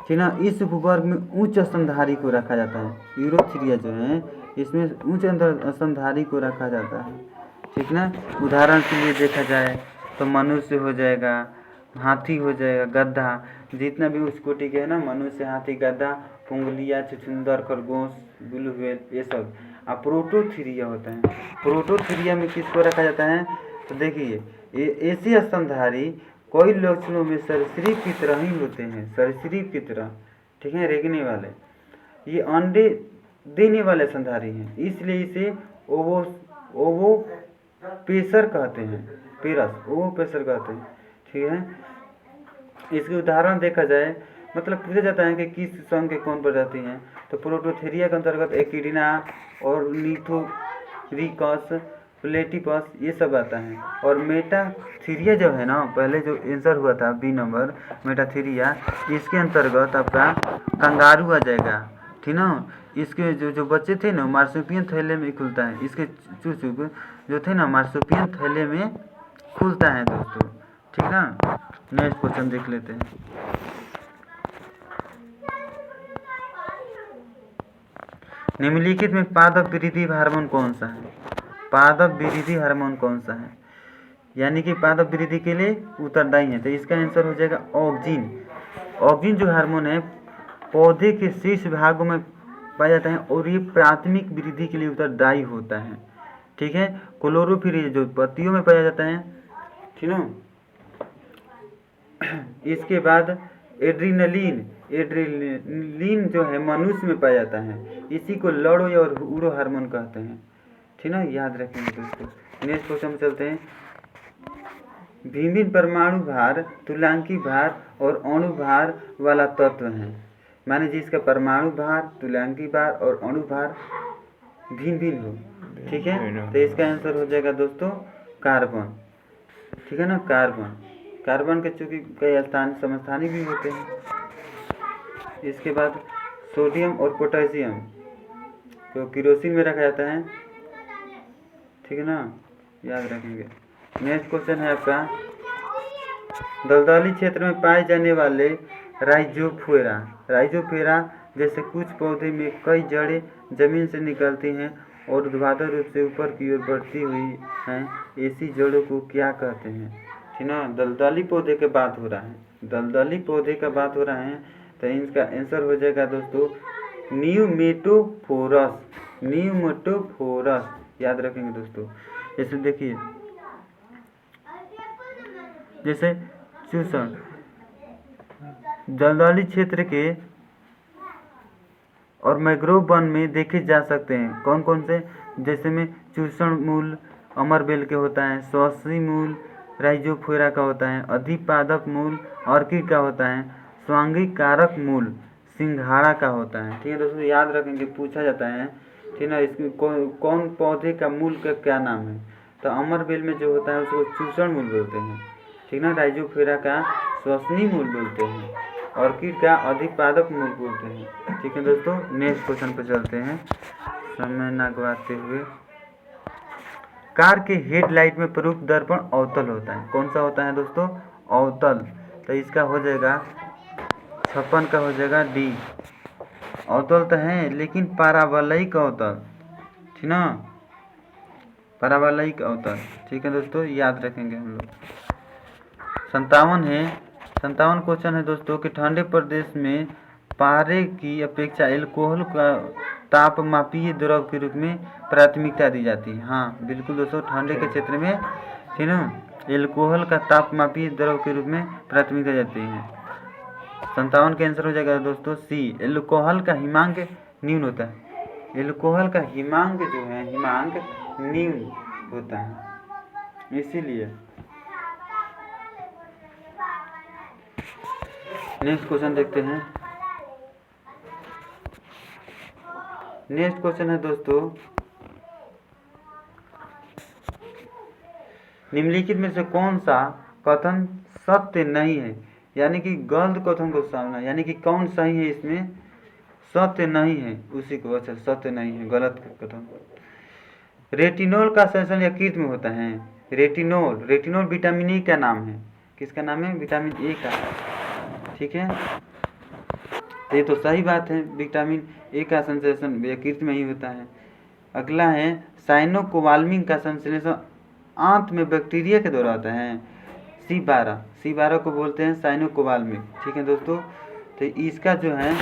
ठीक ना, इस उपवर्ग में उच्च स्तनधारी को रखा जाता है। यूरोथीरिया जो है इसमें उच्च स्तनधारी को रखा जाता है। ठीक ना, उदाहरण के लिए देखा जाए तो मनुष्य हो जाएगा, हाथी हो जाएगा, गधा, जितना भी उस कोटि के है ना, मनुष्य, हाथी, गधा, पुंगलिया, छुछुंदर, खरगोश, ब्लू व्हेल, ये सब। अब प्रोटोथीरिया होता है। प्रोटोथीरिया में किसको रखा जाता है? तो देखिए, ये ऐसे स्तनधारी कई लक्षणों में सरीसृप की तरह ही होते हैं, सरीसृप की तरह। ठीक है, रेंगने वाले, ये अंडे देने वाले स्तनधारी हैं, इसलिए इसे ओवो पेसर कहते हैं, पेरस, ओवो पेसर कहते हैं। ठीक है, इसके उदाहरण देखा जाए, मतलब पूछा जाता है कि किस संघ के कौन प्रजाति हैं, तो प्रोटोथीरिया के अंतर्गत एकिडना और लिथोरिकस, प्लेटिपस, ये सब आता है। और मेटाथीरिया जो है ना, पहले जो आंसर हुआ था बी नंबर, मेटाथीरिया, इसके अंतर्गत आपका कंगारू आ जाएगा। ठीक ना, इसके जो बच्चे थे ना, मार्सुपियन थैले में खुलता है, इसके चूचुक जो थे ना, मार्सुपियन थैले में खुलता है दोस्तों। ठीक ना, नेक्स्ट क्वेश्चन देख लेते हैं। निम्नलिखित में पादप वृद्धि हार्मोन कौन सा है? पादप वृद्धि हार्मोन कौन सा है, यानी कि पादप वृद्धि के लिए उत्तरदायी है? तो इसका आंसर हो जाएगा ऑक्जिन। ऑक्जिन जो हार्मोन है पौधे के शीर्ष भागों में पाया जाता है और ये प्राथमिक वृद्धि के लिए उत्तरदायी होता है। ठीक है, क्लोरोफिल जो पत्तियों में पाया जाता है। ठीक है, इसके बाद एड्रीनलिन, एड्रीनलिन जो है मनुष्य में पाया जाता है, इसी को लड़ो और उड़ो हार्मोन कहते हैं। ठीक ना, याद रखेंगे दोस्तों। नेक्स्ट क्वेश्चन चलते हैं। विभिन्न परमाणु भार, तुल्यांकी भार और अणु भार वाला तत्व है, माने जिसका परमाणु भार, तुल्यांकी भार और अणु भार भिन्न भिन्न हो। ठीक है, तो इसका आंसर हो जाएगा दोस्तों कार्बन। ठीक है ना, कार्बन, कार्बन के चूंकि कई समस्थानी भी होते हैं। इसके बाद सोडियम और पोटेशियम तो केरोसिन में रखा जाता है। ठीक है ना, याद रखेंगे। नेक्स्ट क्वेश्चन है आपका, दलदली क्षेत्र में पाए जाने वाले राइजोफोरा, राइजोफोरा जैसे कुछ पौधे में कई जड़ें जमीन से निकलती हैं और ऊर्ध्वाधर रूप से ऊपर की ओर बढ़ती हुई हैं, ऐसी जड़ों को क्या कहते हैं? ठीक ना। दलदली पौधे के बात हो रहा है, दलदली पौधे का बात हो रहा है, तो इसका आंसर हो जाएगा दोस्तों न्यूमेटोफोरस, न्यूमेटोफोरस, याद रखेंगे दोस्तों। जैसे देखिए, जैसे चूषण दलदली क्षेत्र के और मैंग्रोव वन में देखे जा सकते हैं। कौन कौन से? जैसे में चूषण मूल अमरबेल के होता है, श्वासी मूल राइजोफोरा का होता है, अधिपादक मूल ऑर्किड का होता है, स्वांगी कारक मूल सिंघाड़ा का होता है। ठीक है दोस्तों, याद रखेंगे, पूछा जाता है, ठीक ना। इसमें कौन पौधे का मूल का क्या नाम है? तो अमरबेल में जो होता है उसको चूषण मूल बोलते हैं, ठीक ना। राइजोफोरा का श्वसनी मूल बोलते हैं, ऑर्किड का अधिपादक मूल बोलते हैं। ठीक है दोस्तों, नेक्स्ट क्वेश्चन पर चलते हैं समय ना गवाते हुए। कार के हेडलाइट में प्रमुख दर्पण अवतल होता है। कौन सा होता है दोस्तों? अवतल। तो इसका हो जाएगा 56 का हो जाएगा डी। अवतल तो है लेकिन पाराबोलिक अवतल, ठीक ना, पाराबोलिक अवतल। ठीक है दोस्तों, याद रखेंगे हम लोग। 57 क्वेश्चन है दोस्तों कि ठंडे प्रदेश में पारे की अपेक्षा एल्कोहल का तापमापीय द्रव के रूप में प्राथमिकता दी जाती है। हाँ बिल्कुल दोस्तों, ठंडे के क्षेत्र में, ठीक ना, एल्कोहल का तापमापीय द्रव के रूप में प्राथमिकता दी जाती है। 57 का आंसर हो जाएगा दोस्तों सी। एल्कोहल का हिमांक न्यून होता है, एल्कोहल का हिमांक जो है, हिमांक न्यून होता है, इसीलिए। नेक्स्ट क्वेश्चन देखते हैं। नेक्स्ट क्वेश्चन है दोस्तों, निम्नलिखित में से कौन सा कथन सत्य नहीं है? यानी कि गलत कथन को सामना, यानी कि कौन सही है, इसमें सत्य नहीं है उसी को, अच्छा सत्य नहीं है, गलत कथन। रेटिनॉल का संश्लेषण यकृत में होता है। रेटिनॉल, रेटिनॉल विटामिन ए का नाम है। किसका नाम है? विटामिन ए का। ठीक है, ये तो सही बात है, विटामिन ए का संश्लेषण यकृत में ही होता है। अगला है साइनोकोबाल्मिन का संश्लेषण आंत में बैक्टीरिया के द्वारा होता है। C12 को बोलते हैं साइनोकोबाल्मिन। ठीक है दोस्तों, तो इसका जो है,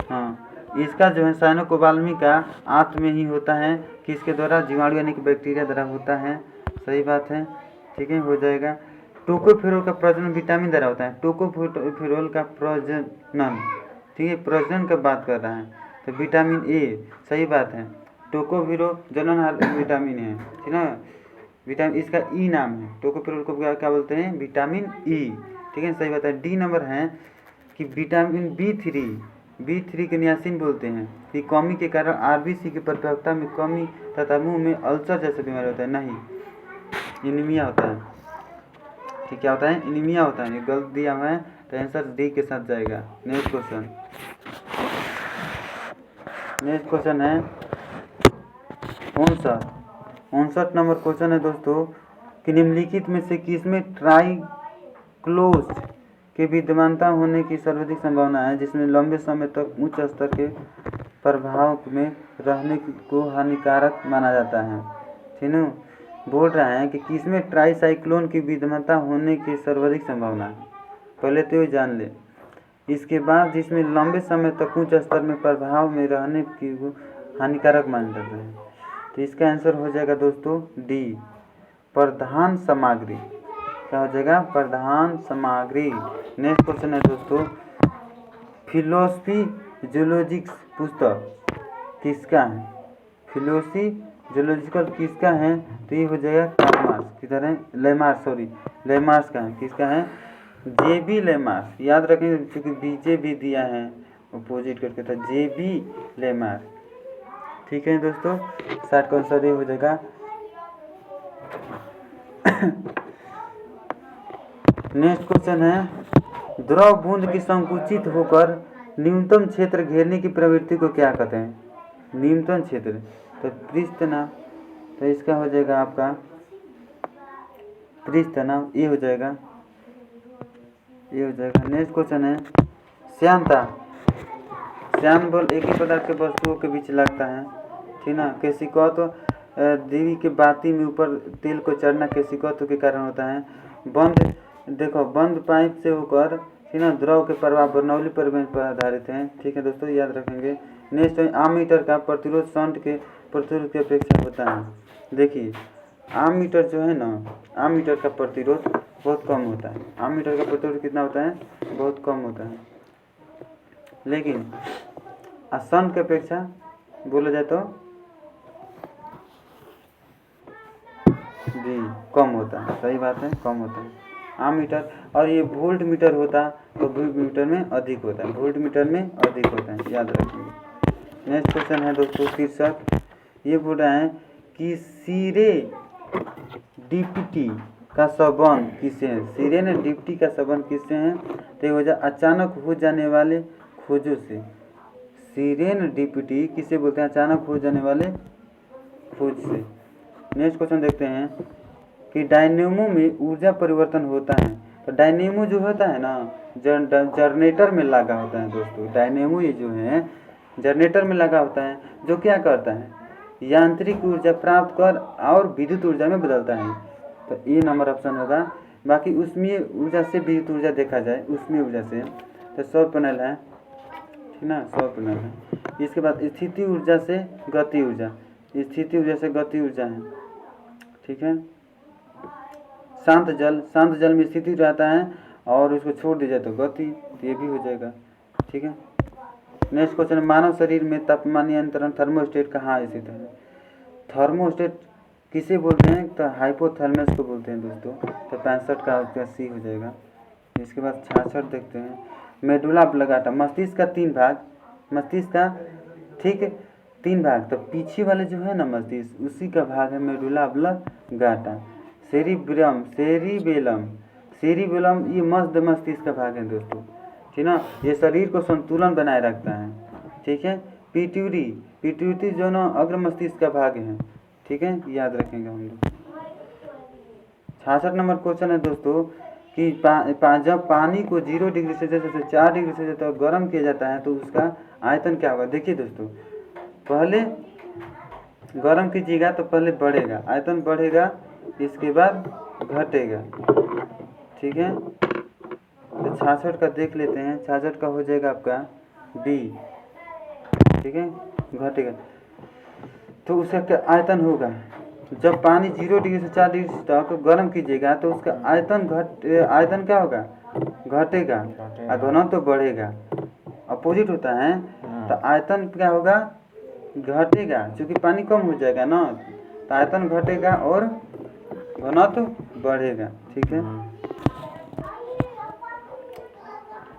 हाँ इसका जो है साइनोकोबाल्मिन का आंत में ही होता है। किसके द्वारा? जीवाणु यानी कि बैक्टीरिया द्वारा होता है। सही बात है, ठीक है, हो जाएगा। टोकोफेरोल का प्रजनन विटामिन द्वारा होता है। टोकोफेरोल का प्रजनन, ठीक है, प्रजनन का बात कर रहा है, तो विटामिन ए, सही बात है। टोकोफेरोल जनन विटामिन है, ठीक ना, विटामिन, इसका ई नाम है। टोकोफेरोल को क्या बोलते हैं? Vitamin E. ठीक है, सही बात है। डी नंबर है कि विटामिन B3 के नियासिन बोलते हैं कि कमी के कारण आरबीसी की परिपक्वता में कमी तथा मुंह में अल्सर जैसा बीमारी होता है। नहीं, एनीमिया होता है। ठीक, क्या होता है? एनीमिया होता है। ये गलत दिया हुआ है, तो आंसर डी के साथ जाएगा। नेक्स्ट क्वेश्चन है 59 नंबर क्वेश्चन है दोस्तों कि निम्नलिखित में से किसमें ट्राइक्लोज के विद्यमानता होने की सर्वाधिक संभावना है, जिसमें लंबे समय तक उच्च स्तर के प्रभाव में रहने को हानिकारक माना जाता है। ठीक है, बोल रहा है कि किसमें ट्राइसाइक्लोन की विद्यमानता होने की सर्वाधिक संभावना है, पहले तो ये जान ले। इसके बाद जिसमें लंबे समय तक उच्च स्तर में प्रभाव में रहने की हानिकारक माना जाता है, तो इसका आंसर हो जाएगा दोस्तों डी, प्रधान सामग्री। क्या हो जाएगा? प्रधान सामग्री। नेक्स्ट क्वेश्चन है दोस्तों, फिलोसफी जूलॉजिक्स पुस्तक किसका है? फिलोसफी जूलॉजिकल किसका है? तो ये हो जाएगा कार्ल किधर है? लेमार्स का है। किसका है? JB लेमार्स। याद रखेंगे क्योंकि बीजे भी दिया है अपोजिट करके था, JB लेमार्स। ठीक है दोस्तों, 60 का आंसर हो जाएगा। नेक्स्ट क्वेश्चन है, द्रव बूंद की संकुचित होकर न्यूनतम क्षेत्र घेरने की प्रवृत्ति को क्या कहते हैं? न्यूनतम क्षेत्र, तो पृष्ठ तनाव। तो इसका हो जाएगा आपका पृष्ठ तनाव, ये हो जाएगा, ये हो जाएगा। नेक्स्ट क्वेश्चन है, श्यानता। श्यान बल एक ही पदार्थ के वस्तुओं के बीच लगता है, ठीक ना। केशिका तो दीवी के बाती में ऊपर तेल को चढ़ना केशिकत्व के कारण होता है। बंद पाइप से होकर द्रव के प्रवाह बर्नौली परिवहन पर आधारित है। ठीक है दोस्तों, याद रखेंगे। नेक्स्ट है आममीटर का प्रतिरोध शंट के प्रतिरोध की अपेक्षा होता है। देखिए आममीटर जो है ना, आममीटर का प्रतिरोध बहुत कम होता है। आममीटर का प्रतिरोध कितना होता है? बहुत कम होता है। लेकिन शंट की अपेक्षा बोला जाए तो जी कम होता है। सही बात है, कम होता है आममीटर। और ये वोल्ट मीटर होता तो वोल्ट मीटर में अधिक होता है, वोल्ट मीटर में अधिक होता है, याद रखेंगे। नेक्स्ट क्वेश्चन है दोस्तों 63। ये बोल रहा है कि सिरे डिप्टी का संबंध किससे है? सिरे ने डिप्टी का संबंध किससे है? तो हो जाए अचानक हो जाने वाले खोजों से। सिरेन डिप्टी किसे बोलते हैं? अचानक हो जाने वाले खोज से। नेक्स्ट क्वेश्चन देखते हैं कि डायनेमो में ऊर्जा परिवर्तन होता है। तो डायनेमो जो होता है ना, जनरेटर में लगा होता है दोस्तों। डायनेमो ये जो है जनरेटर में लगा होता है, जो क्या करता है? यांत्रिक ऊर्जा प्राप्त कर और विद्युत ऊर्जा में बदलता है। तो ए नंबर ऑप्शन होगा। बाकी उसमें ऊर्जा से विद्युत ऊर्जा देखा जाए, उसमें ऊर्जा से तो सौर पैनल है, ठीक ना, सौर पैनल है। इसके बाद स्थिति ऊर्जा से गति ऊर्जा, स्थिति ऊर्जा से गति ऊर्जा है। ठीक है। शांत जल में स्थिति रहता है और उसको छोड़ दिया जाए तो गति, ये भी हो जाएगा। ठीक है। नेक्स्ट क्वेश्चन, मानव शरीर में तापमान नियंत्रण थर्मोस्टेट कहाँ स्थित है? थर्मोस्टेट किसे बोलते हैं? तो हाइपोथैलेमस को बोलते हैं दोस्तों। तो 65 का सी हो जाएगा। इसके बाद 66 देखते हैं, मेडुला ऑब्लिंगाटा, मस्तिष्क का 3 भाग, मस्तिष्क का ठीक है 3 भाग। तो पीछे वाले जो है ना मस्तिष्क, उसी का भाग है मेडुला ऑब्लिंगाटा। सेरिबेलम ये मस्तिष्क का भाग है दोस्तों, ठीक ना। ये शरीर को संतुलन बनाए रखता है। ठीक है। पिट्यूटरी जो ना अग्र मस्तिष्क का भाग है। ठीक है, याद रखेंगे हम लोग। 66 नंबर क्वेश्चन है दोस्तों कि जब पानी को 0 डिग्री सेल्सियस से 4 डिग्री सेल्सियस तक गर्म किया जाता है तो उसका आयतन क्या होगा? देखिए दोस्तों, पहले गर्म कीजिएगा तो पहले बढ़ेगा, आयतन बढ़ेगा, इसके बाद घटेगा। ठीक है। तो 66 का देख लेते हैं। 66 का हो जाएगा आपका बी। ठीक है, घटेगा तो उसका क्या आयतन होगा? जब पानी 0 डिग्री से 4 डिग्री तक गर्म कीजिएगा तो उसका आयतन क्या होगा? घटेगा और घनत्व तो बढ़ेगा। अपोजिट होता है तो आयतन क्या होगा? घटेगा, क्योंकि पानी कम हो जाएगा ना, तो आयतन घटेगा और घनत्व बढ़ेगा। ठीक है।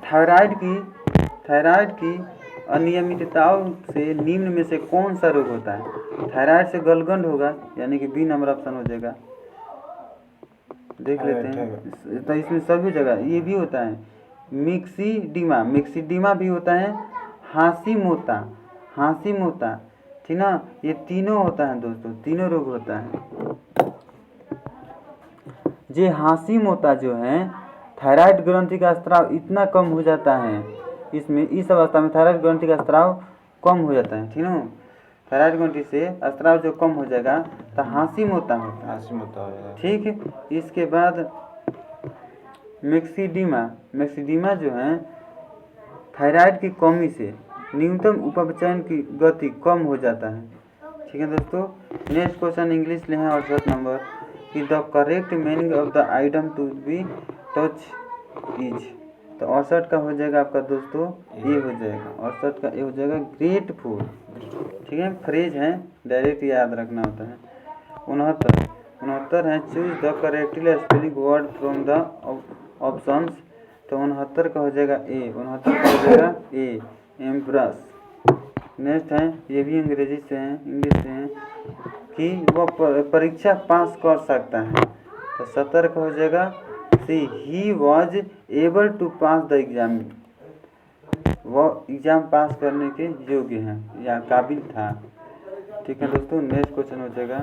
थायराइड की अनियमितताओं से निम्न में से कौन सा रोग होता है? थायराइड से गलगंड होगा, यानी कि बी नंबर ऑप्शन हो जाएगा। देख लेते हैं। तो इसमें सभी जगह ये भी होता है। मिक्सीडीमा भी होता है। हाशीमोता, ठीक ना, ये तीनों होता है दोस्तों, तीनों रोग होता है। ये हाशीमोता जो है, थायराइड ग्रंथि का स्राव इतना कम हो जाता है, इस अवस्था में थायराइड ग्रंथि का स्राव कम हो जाता है। ठीक ना, थायराइड ग्रंथि से स्राव जो कम हो जाएगा तो हाशीमोता होता है। ठीक है। इसके बाद मिक्सीडीमा जो है, थायराइड की कमी से न्यूनतम उपचयन की गति कम हो जाता है। ठीक है दोस्तों। नेक्स्ट क्वेश्चन इंग्लिश ले हैं 68 नंबर कि the correct meaning of the item to be touch is. तो 68 का हो जाएगा आपका दोस्तों ये हो जाएगा, 68 का ये हो जाएगा ग्रेटफुल। ठीक है, फ्रेज है, डायरेक्ट याद रखना होता है। 69 है, choose the correctly spelling word from the options. तो 69 का हो जाएगा ए, 69 का हो जाएगा ए, एम्ब्रस। नेक्स्ट है, ये भी इंग्लिश से है कि वह परीक्षा पास कर सकता है। तो 70 का हो जाएगा सी, he was able to pass the exam. वह एग्जाम पास करने के योग्य हैं या काबिल था। ठीक है दोस्तों। नेक्स्ट क्वेश्चन हो जाएगा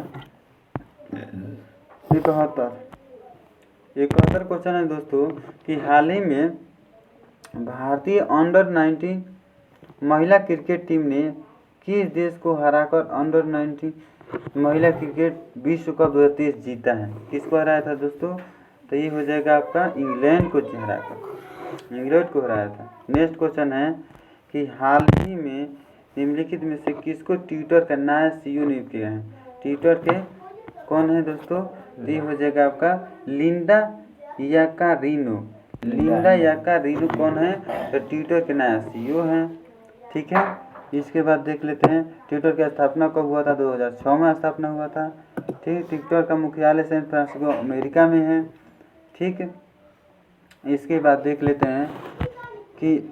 71 क्वेश्चन है दोस्तों कि हाल ही में भारतीय अंडर 19 महिला क्रिकेट टीम ने किस देश को हराकर अंडर 19 महिला क्रिकेट विश्व कप 2023 जीता है। किसको हराया था दोस्तों? तो ये हो जाएगा आपका इंग्लैंड को हराया था, इंग्लैंड को हराया था। नेक्स्ट क्वेश्चन है कि हाल ही में निम्नलिखित में से किसको ट्विटर का नया CEO नियुक्त किया है? ट्विटर के कौन है दोस्तों? ये हो जाएगा आपका लिंडा याकारिनो। लिंडा याकारिनो कौन है? तो ट्विटर के नया CEO हैं। ठीक है, इसके बाद देख लेते हैं ट्विटर की स्थापना कब हुआ था? 2006 में स्थापना हुआ था। ठीक, ट्विटर का मुख्यालय सैन फ्रांसिस्को अमेरिका में है। ठीक, इसके बाद देख लेते हैं कि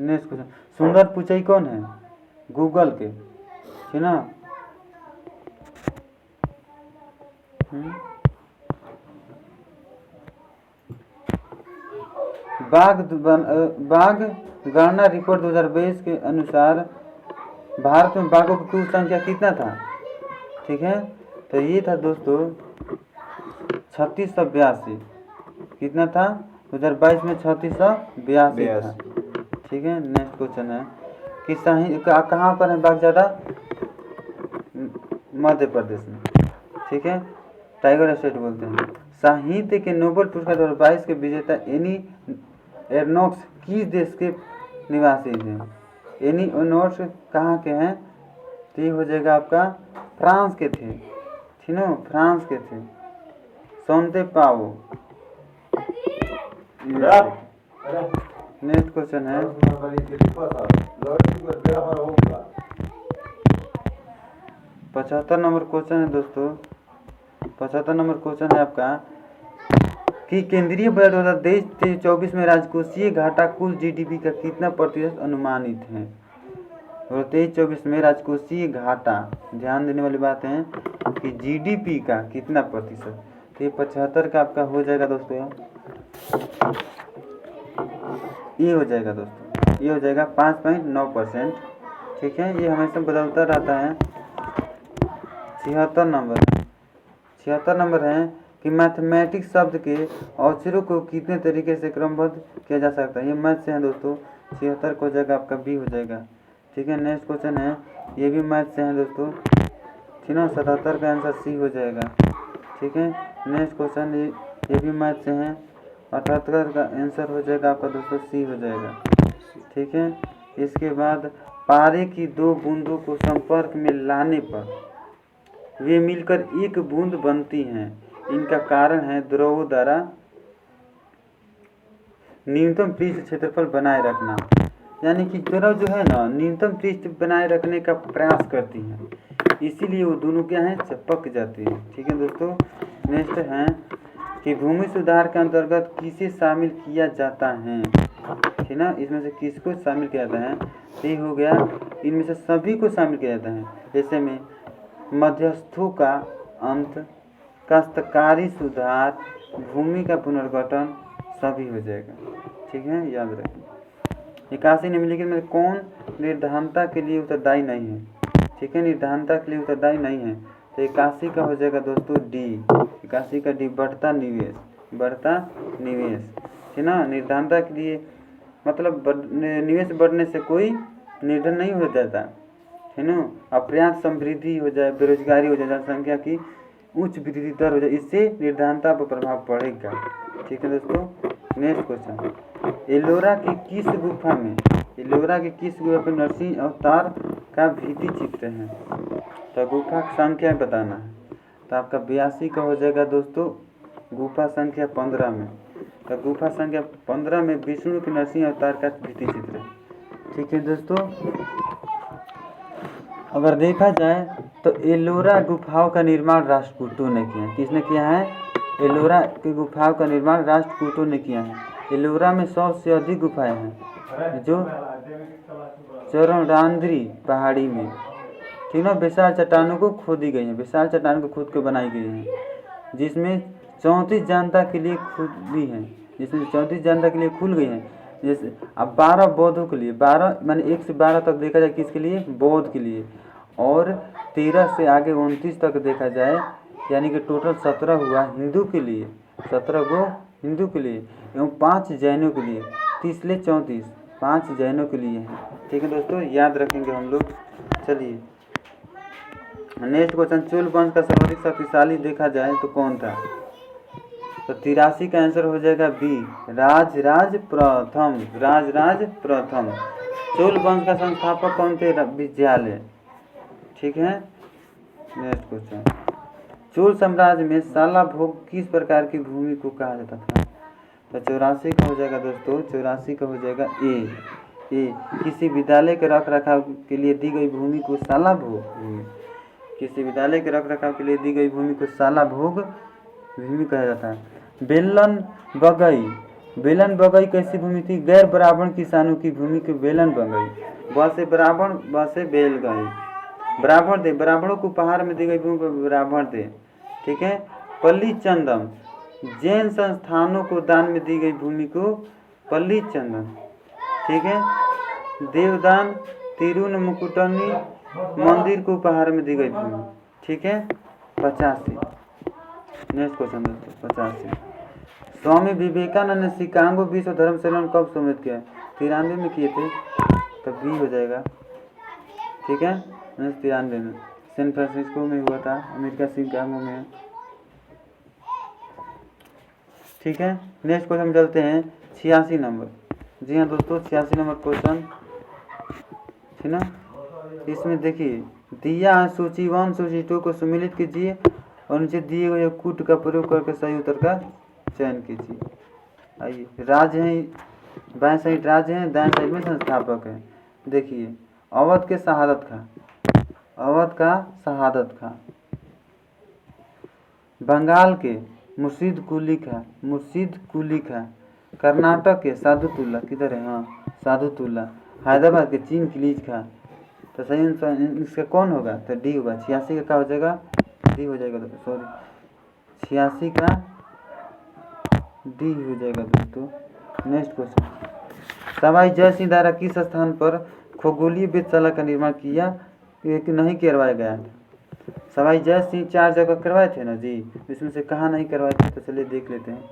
नेक्स्ट क्वेश्चन, सुंदर पिचाई कौन है? गूगल के, है ना। बाघ गणना रिपोर्ट 2022 के अनुसार भारत में बाघों की कुल संख्या कितना था? ठीक है, तो ये था दोस्तों 3682। कितना था? 2022 में 3682 था। ठीक है, नेक्स्ट क्वेश्चन है कि कहाँ पर है बाघ ज़्यादा? मध्य प्रदेश में। ठीक है, टाइगर स्टेट बोलते हैं। साहित्य के नोबेल पुरस्कार 2022 के विजेता एनी एर्नोक्स किस देश के निवासी थे? एनी एर्नोक्स कहाँ के हैं? तो ये हो जाएगा आपका फ्रांस के थे, ठीक ना, फ्रांस के थे। सोनते पाओ। नेक्स्ट क्वेश्चन है 75 नंबर क्वेश्चन है दोस्तों। 75 नंबर क्वेश्चन है आपका कि केंद्रीय बजट 2023-24 में राजकोषीय घाटा कुल GDP का कितना प्रतिशत अनुमानित है? 2023-24 में राजकोषीय घाटा, ध्यान देने वाली बात है कि GDP का कितना प्रतिशत? तो ये 75 का आपका हो जाएगा दोस्तों, ये हो जाएगा दोस्तों, ये हो जाएगा 5.9%। ठीक है, ये हमेशा बदलता रहता है। 76 नंबर है कि मैथमेटिक्स शब्द के अक्षरों को कितने तरीके से क्रमबद्ध किया जा सकता है? ये मैथ से है दोस्तों। 76 को हो जाएगा आपका B हो जाएगा। ठीक है, नेक्स्ट क्वेश्चन है, ये भी मैथ से है दोस्तों, ठीक ना। 77 का आंसर C हो जाएगा। ठीक है, नेक्स्ट क्वेश्चन ये भी मैथ से है। 78 का आंसर हो जाएगा आपका दोस्तों C हो जाएगा। ठीक है, इसके बाद पारे की दो बूंदों को संपर्क में लाने पर वे मिलकर एक बूंद बनती हैं। इनका कारण है द्रव द्वारा न्यूनतम पृष्ठ क्षेत्रफल बनाए रखना। यानी कि द्रव जो है ना, न्यूनतम पृष्ठ बनाए रखने का प्रयास करती हैं, इसीलिए वो दोनों क्या हैं? चिपक जाती हैं। ठीक है दोस्तों, नेक्स्ट है कि भूमि सुधार के अंतर्गत किसे शामिल किया जाता है? ठीक ना, इसमें से किसको शामिल किया जाता है? ये हो गया, इनमें से सभी को शामिल किया जाता है। जैसे में मध्यस्थों का अंत, काश्तकारी सुधार, भूमि का पुनर्गठन, सभी हो जाएगा। ठीक है, याद रखिए। 81 निम्नलिखित में कौन निर्धारणता के लिए उत्तरदायी नहीं है? ठीक है, निर्धारणता के लिए उत्तरदायी नहीं है, तो 81 का हो जाएगा दोस्तों D। 81 का D, बढ़ता निवेश, बढ़ता निवेश, ठीक ना। निर्धारणता के लिए मतलब निवेश बढ़ने से कोई निर्धन नहीं हो जाता, है ना। अपर्याप्त समृद्धि हो जाए, बेरोजगारी हो जाए, जनसंख्या की उच्च वृद्धि दर हो जाए, इससे निर्धारणता पर प्रभाव पड़ेगा। ठीक है दोस्तों, नेक्स्ट क्वेश्चन, एलोरा की किस गुफा में, एलोरा की किस गुफा पर नरसिंह अवतार का भित्ति चित्र है? तो गुफा संख्या बताना है, तो आपका 82 का हो जाएगा दोस्तों, गुफा संख्या 15 में। तो गुफा संख्या 15 में विष्णु के नरसिंह अवतार का भित्ति चित्र है। ठीक है दोस्तों, अगर देखा जाए तो एलोरा गुफाओं का निर्माण राष्ट्रकूटों ने किया है। किसने किया है? एलोरा की गुफाओं का निर्माण राष्ट्रकूटों ने किया है। एलोरा में 100 से अधिक गुफाएं हैं जो चरणदांड्री पहाड़ी में, ठीक ना, विशाल चट्टानों को खोदी गई हैं, विशाल चट्टानों को खोद के बनाई गई हैं, जिसमें 34 जनता के लिए खुली हैं, जिसमें 34 जनता के लिए खुल गई हैं। जैसे अब 12 बौद्धों के लिए, 12 माने 1 से 12 तक देखा जाए किसके लिए? बौद्ध के लिए, और 13 से आगे 29 तक देखा जाए, यानी कि टोटल 17 हुआ हिंदू के लिए, 17 गो हिंदू के लिए एवं 5 जैनों के लिए, 30 ले 34, 5 जैनों के लिए हैं। ठीक है दोस्तों, याद रखेंगे हम लोग। चलिए नेक्स्ट क्वेश्चन, चोल वंश का सर्वाधिक शक्तिशाली देखा जाए तो कौन था? तो 83 का आंसर हो जाएगा बी, राजराज प्रथम। राजराज प्रथम। चोल वंश का संस्थापक कौन थे? विजयालय। ठीक है, नेक्स्ट क्वेश्चन, चोल साम्राज्य में शाला भोग किस प्रकार की भूमि को कहा जाता था? तो 84 का हो जाएगा दोस्तों, 84 का हो जाएगा ए। किसी विद्यालय के रख रखाव के लिए दी गई भूमि को शाला भोग भूमि, किसी विद्यालय के रख रखाव के लिए दी गई भूमि को शाला भोग भूमि कहा जाता है। बेलन बगई, बेलन बगई कैसी भूमि थी? गैर ब्राह्मण किसानों की भूमि को बेलन बगई। ब से ब्राह्मण, ब से बेल गई। ब्राह्मण थे, ब्राह्मणों को उपहार में दी गई भूमि को ब्राह्मण थे। ठीक है, पल्ली चंदम, जैन संस्थानों को दान में दी गई भूमि को पल्ली चंदन। ठीक है, देवदान, तिरुनमुकुटनी मंदिर को उपहार में दी गई भूमि। ठीक है, 85। नेक्स्ट क्वेश्चन दोस्तों, 85, स्वामी विवेकानंद ने शिकागो विश्व धर्म सम्मेलन कब सम्मिलित किया? 93 में किए थे, तो बी हो जाएगा। ठीक है, 93 में सैन फ्रांसिस्को में हुआ था, अमेरिका शिकागो में। ठीक है, नेक्स्ट क्वेश्चन चलते हैं 86 नंबर। जी हाँ दोस्तों, 86 नंबर क्वेश्चन, ठीक ना। इसमें देखिए दिया सूची 1 सूची 2 को सम्मिलित कीजिए और नीचे दिए गए कूट का प्रयोग करके सही उत्तर का चयन कीजिए। आइए, राज्य है, बाएं साइड राज्य है, दाएं साइड में संस्थापक है। देखिए अवध के शहादत खां, अवध का शहादत खां। बंगाल के मुर्शीद कुली खां, मुर्शीद कुली खां। कर्नाटक के साधुतुल्ला, किधर है? हाँ, साधुतुल्ला। हैदराबाद के चीन खिलीज खां। तो सही आंसर इसका कौन होगा? तो डी होगा। 86 का क्या हो जाएगा? डी हो जाएगा दोस्तों, सॉरी 86 का डी हो जाएगा दोस्तों। नेक्स्ट क्वेश्चन, सवाई जय सिंह द्वारा किस स्थान पर खगोलीय वेधशाला का निर्माण किया कि नहीं करवाया गया था? सवाई जय सिंह 4 जगह करवाए थे ना जी, इसमें से कहाँ नहीं करवाए थे? तो चलिए देख लेते हैं।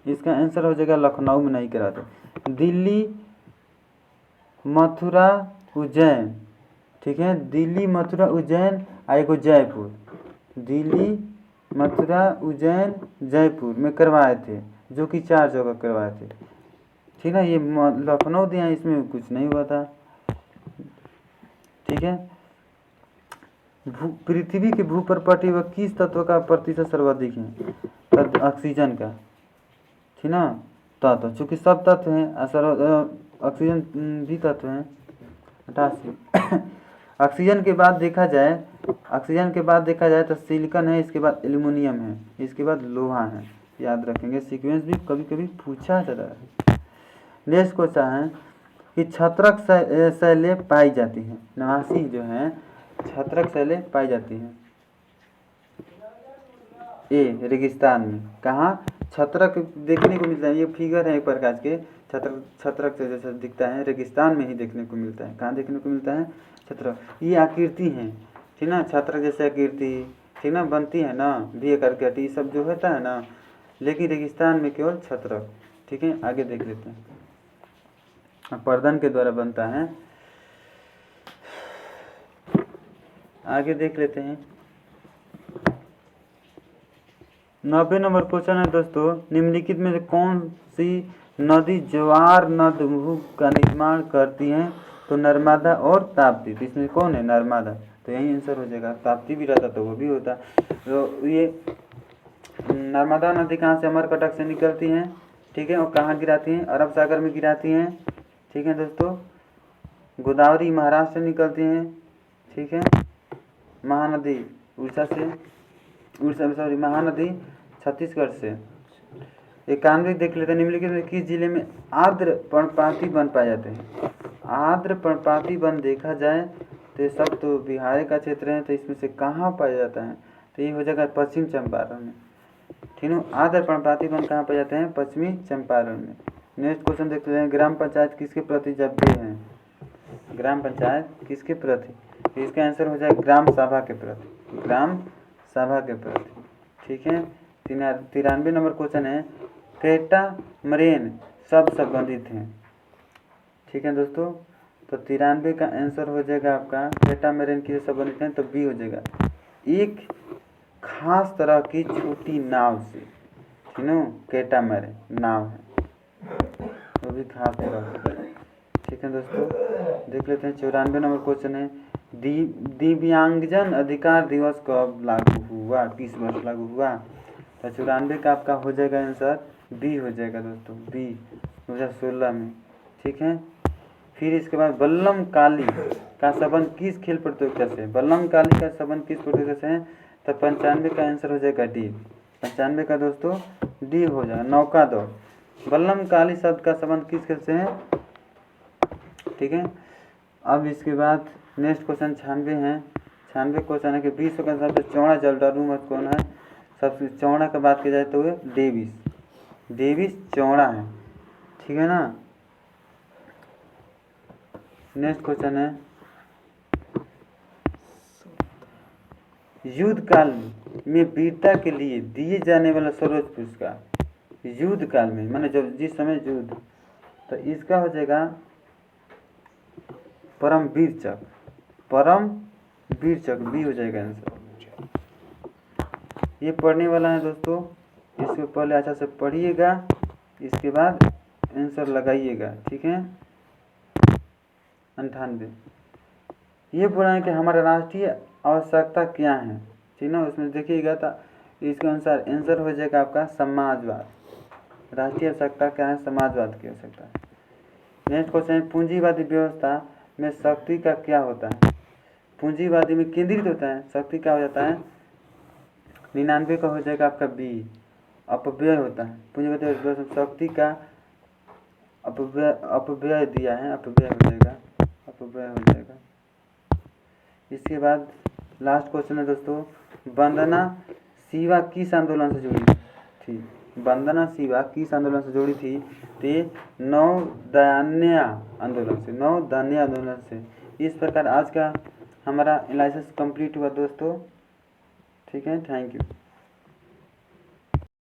इसका आंसर हो जाएगा लखनऊ में नहीं कराते। दिल्ली, मथुरा, उज्जैन। ठीक है, दिल्ली, मथुरा, उज्जैन, एगो जयपुर। दिल्ली, मथुरा, उज्जैन, जयपुर में करवाए थे, जो कि 4 जगह करवाए थे। ठीक है, ये लखनऊ दिया, इसमें कुछ नहीं हुआ था। ठीक है, पृथ्वी के भू पर पटे हुए किस तत्व का प्रतिशत सर्वाधिक है? ऑक्सीजन का। ठीक ना, तत्व, चूँकि सब तत्व हैं, ऑक्सीजन भी तत्व हैं। 88। ऑक्सीजन के बाद देखा जाए, ऑक्सीजन के बाद देखा जाए तो सिलिकॉन है, इसके बाद एल्युमिनियम है, इसके बाद लोहा है। याद रखेंगे, सीक्वेंस भी कभी कभी पूछा जाता है। नेक्स्ट क्वेश्चन है कि छत्रक शैलें पाई जाती हैं, नवासी जो है छत्रक शैलें पाई जाती हैं। ए, रेगिस्तान में। कहाँ? छत्रक देखने को मिलता है, ये फिगर है एक प्रकार के छत्रक से जैसा दिखता है, रेगिस्तान में ही देखने को मिलता है। कहाँ देखने को मिलता है? छत्रक। ये आकृति है, ठीक ना, छत्रक जैसे आकृति, ठीक ना, बनती है ना, भी करके ये सब जो होता है ना, लेकिन रेगिस्तान में केवल छत्रक। ठीक है, आगे देख लेते हैं। पर्दन के द्वारा बनता है, आगे देख लेते हैं। 90 नंबर क्वेश्चन है दोस्तों, निम्नलिखित में से कौन सी नदी ज्वार नदमुख का निर्माण करती हैं? तो नर्मदा और ताप्ती। तो इसमें कौन है? नर्मदा। तो यही आंसर हो जाएगा। ताप्ती भी रहता तो वो भी होता। तो ये नर्मदा नदी कहाँ से? अमरकटक से निकलती हैं। ठीक है, और कहाँ गिराती हैं? अरब सागर में गिराती हैं। ठीक है दोस्तों, गोदावरी महाराष्ट्र से निकलती हैं। ठीक है, महानदी उड़ीसा से, महानदी छत्तीसगढ़ से। 91 देख लेते हैं, निम्नलिखित में किस जिले में आर्द्र पर्णपाती वन पाए जाते हैं? आर्द्र पर्णपाती वन देखा जाए तो ये सब तो बिहार का क्षेत्र है, तो इसमें से कहाँ पाया जाता है? तो ये हो जाएगा पश्चिम चंपारण में। ठीक है, आर्द्र पर्णपाती वन कहाँ पाए जाते हैं? पश्चिमी चंपारण में। नेक्स्ट क्वेश्चन देखते हैं, ग्राम पंचायत किसके प्रति जब्ते हैं? ग्राम पंचायत किसके प्रति? तो इसका आंसर हो जाएगा ग्राम सभा के प्रति, ग्राम सभा के प्रति। ठीक है, 93 नंबर क्वेश्चन है, कैटामरेन शब्द संबंधित हैं। ठीक ठीक है दोस्तों। तो 93 का आंसर हो जाएगा आपका कैटामैरन किससे संबंधित है, तो बी हो जाएगा, एक खास तरह की छोटी नाव से, ठीक है, कैटामैरन नाव है, वो भी खास तरह की। ठीक है दोस्तों, देख लेते हैं 94 नंबर क्वेश्चन है, दिव्यांगजन अधिकार दिवस कब लागू हुआ, किस वर्ष लागू हुआ। तो 94 का आपका हो जाएगा आंसर बी हो जाएगा दोस्तों, बी 2016 में। ठीक है, फिर इसके बाद बल्लम काली का संबंध किस खेल प्रतियोगिता से, बल्लम काली का संबंध किस प्रतियोगिता से है, तो 95 का आंसर हो जाएगा डी, 95 का दोस्तों डी हो जाएगा, नौका दौड़। बल्लम काली शब्द का संबंध किस खेल से है, ठीक है। अब इसके बाद नेक्स्ट क्वेश्चन 96 है, 96 क्वेश्चन है कि विश्व का सबसे चौड़ा जलदारू मत कौन है, सबसे चौड़ा का बात की जाए तो डेविस, डेविस चौड़ा है, ठीक है ना। नेक्स्ट क्वेश्चन है, युद्ध काल में वीरता के लिए दिए जाने वाला सर्वोच्च पुरस्कार, युद्ध काल में माने जब जिस समय युद्ध, तो इसका हो जाएगा परमवीर चक्र, परमवीर चक्र बी हो जाएगा आंसर। ये पढ़ने वाला है दोस्तों, इसको पहले अच्छा से पढ़िएगा, इसके बाद आंसर लगाइएगा, ठीक है। 98 ये बोला है कि हमारा राष्ट्रीय आवश्यकता क्या है, ठीक ना, उसमें देखिएगा तो इसके अनुसार आंसर हो जाएगा आपका समाजवाद, राष्ट्रीय आवश्यकता क्या है, समाजवाद की आवश्यकता है। नेक्स्ट क्वेश्चन है, पूंजीवादी व्यवस्था में शक्ति का क्या होता है, पूंजीवादी में केंद्रित होता है, शक्ति क्या हो जाता है, 99 का हो जाएगा आपका बी, अपव्यय होता है, पूंजीवादी व्यवस्था में शक्ति का अपव्यय दिया है, अपव्यय हो जाएगा, अपव्यय हो जाएगा। इसके बाद लास्ट क्वेश्चन है दोस्तों, वंदना शिवा किस आंदोलन से जुड़ी थी, वंदना शिवा किस आंदोलन से जुड़ी थी, तो नवोदय आंदोलन से, नवोदय आंदोलन से। इस प्रकार आज का हमारा एनालिसिस कंप्लीट हुआ दोस्तों, ठीक है, थैंक यू।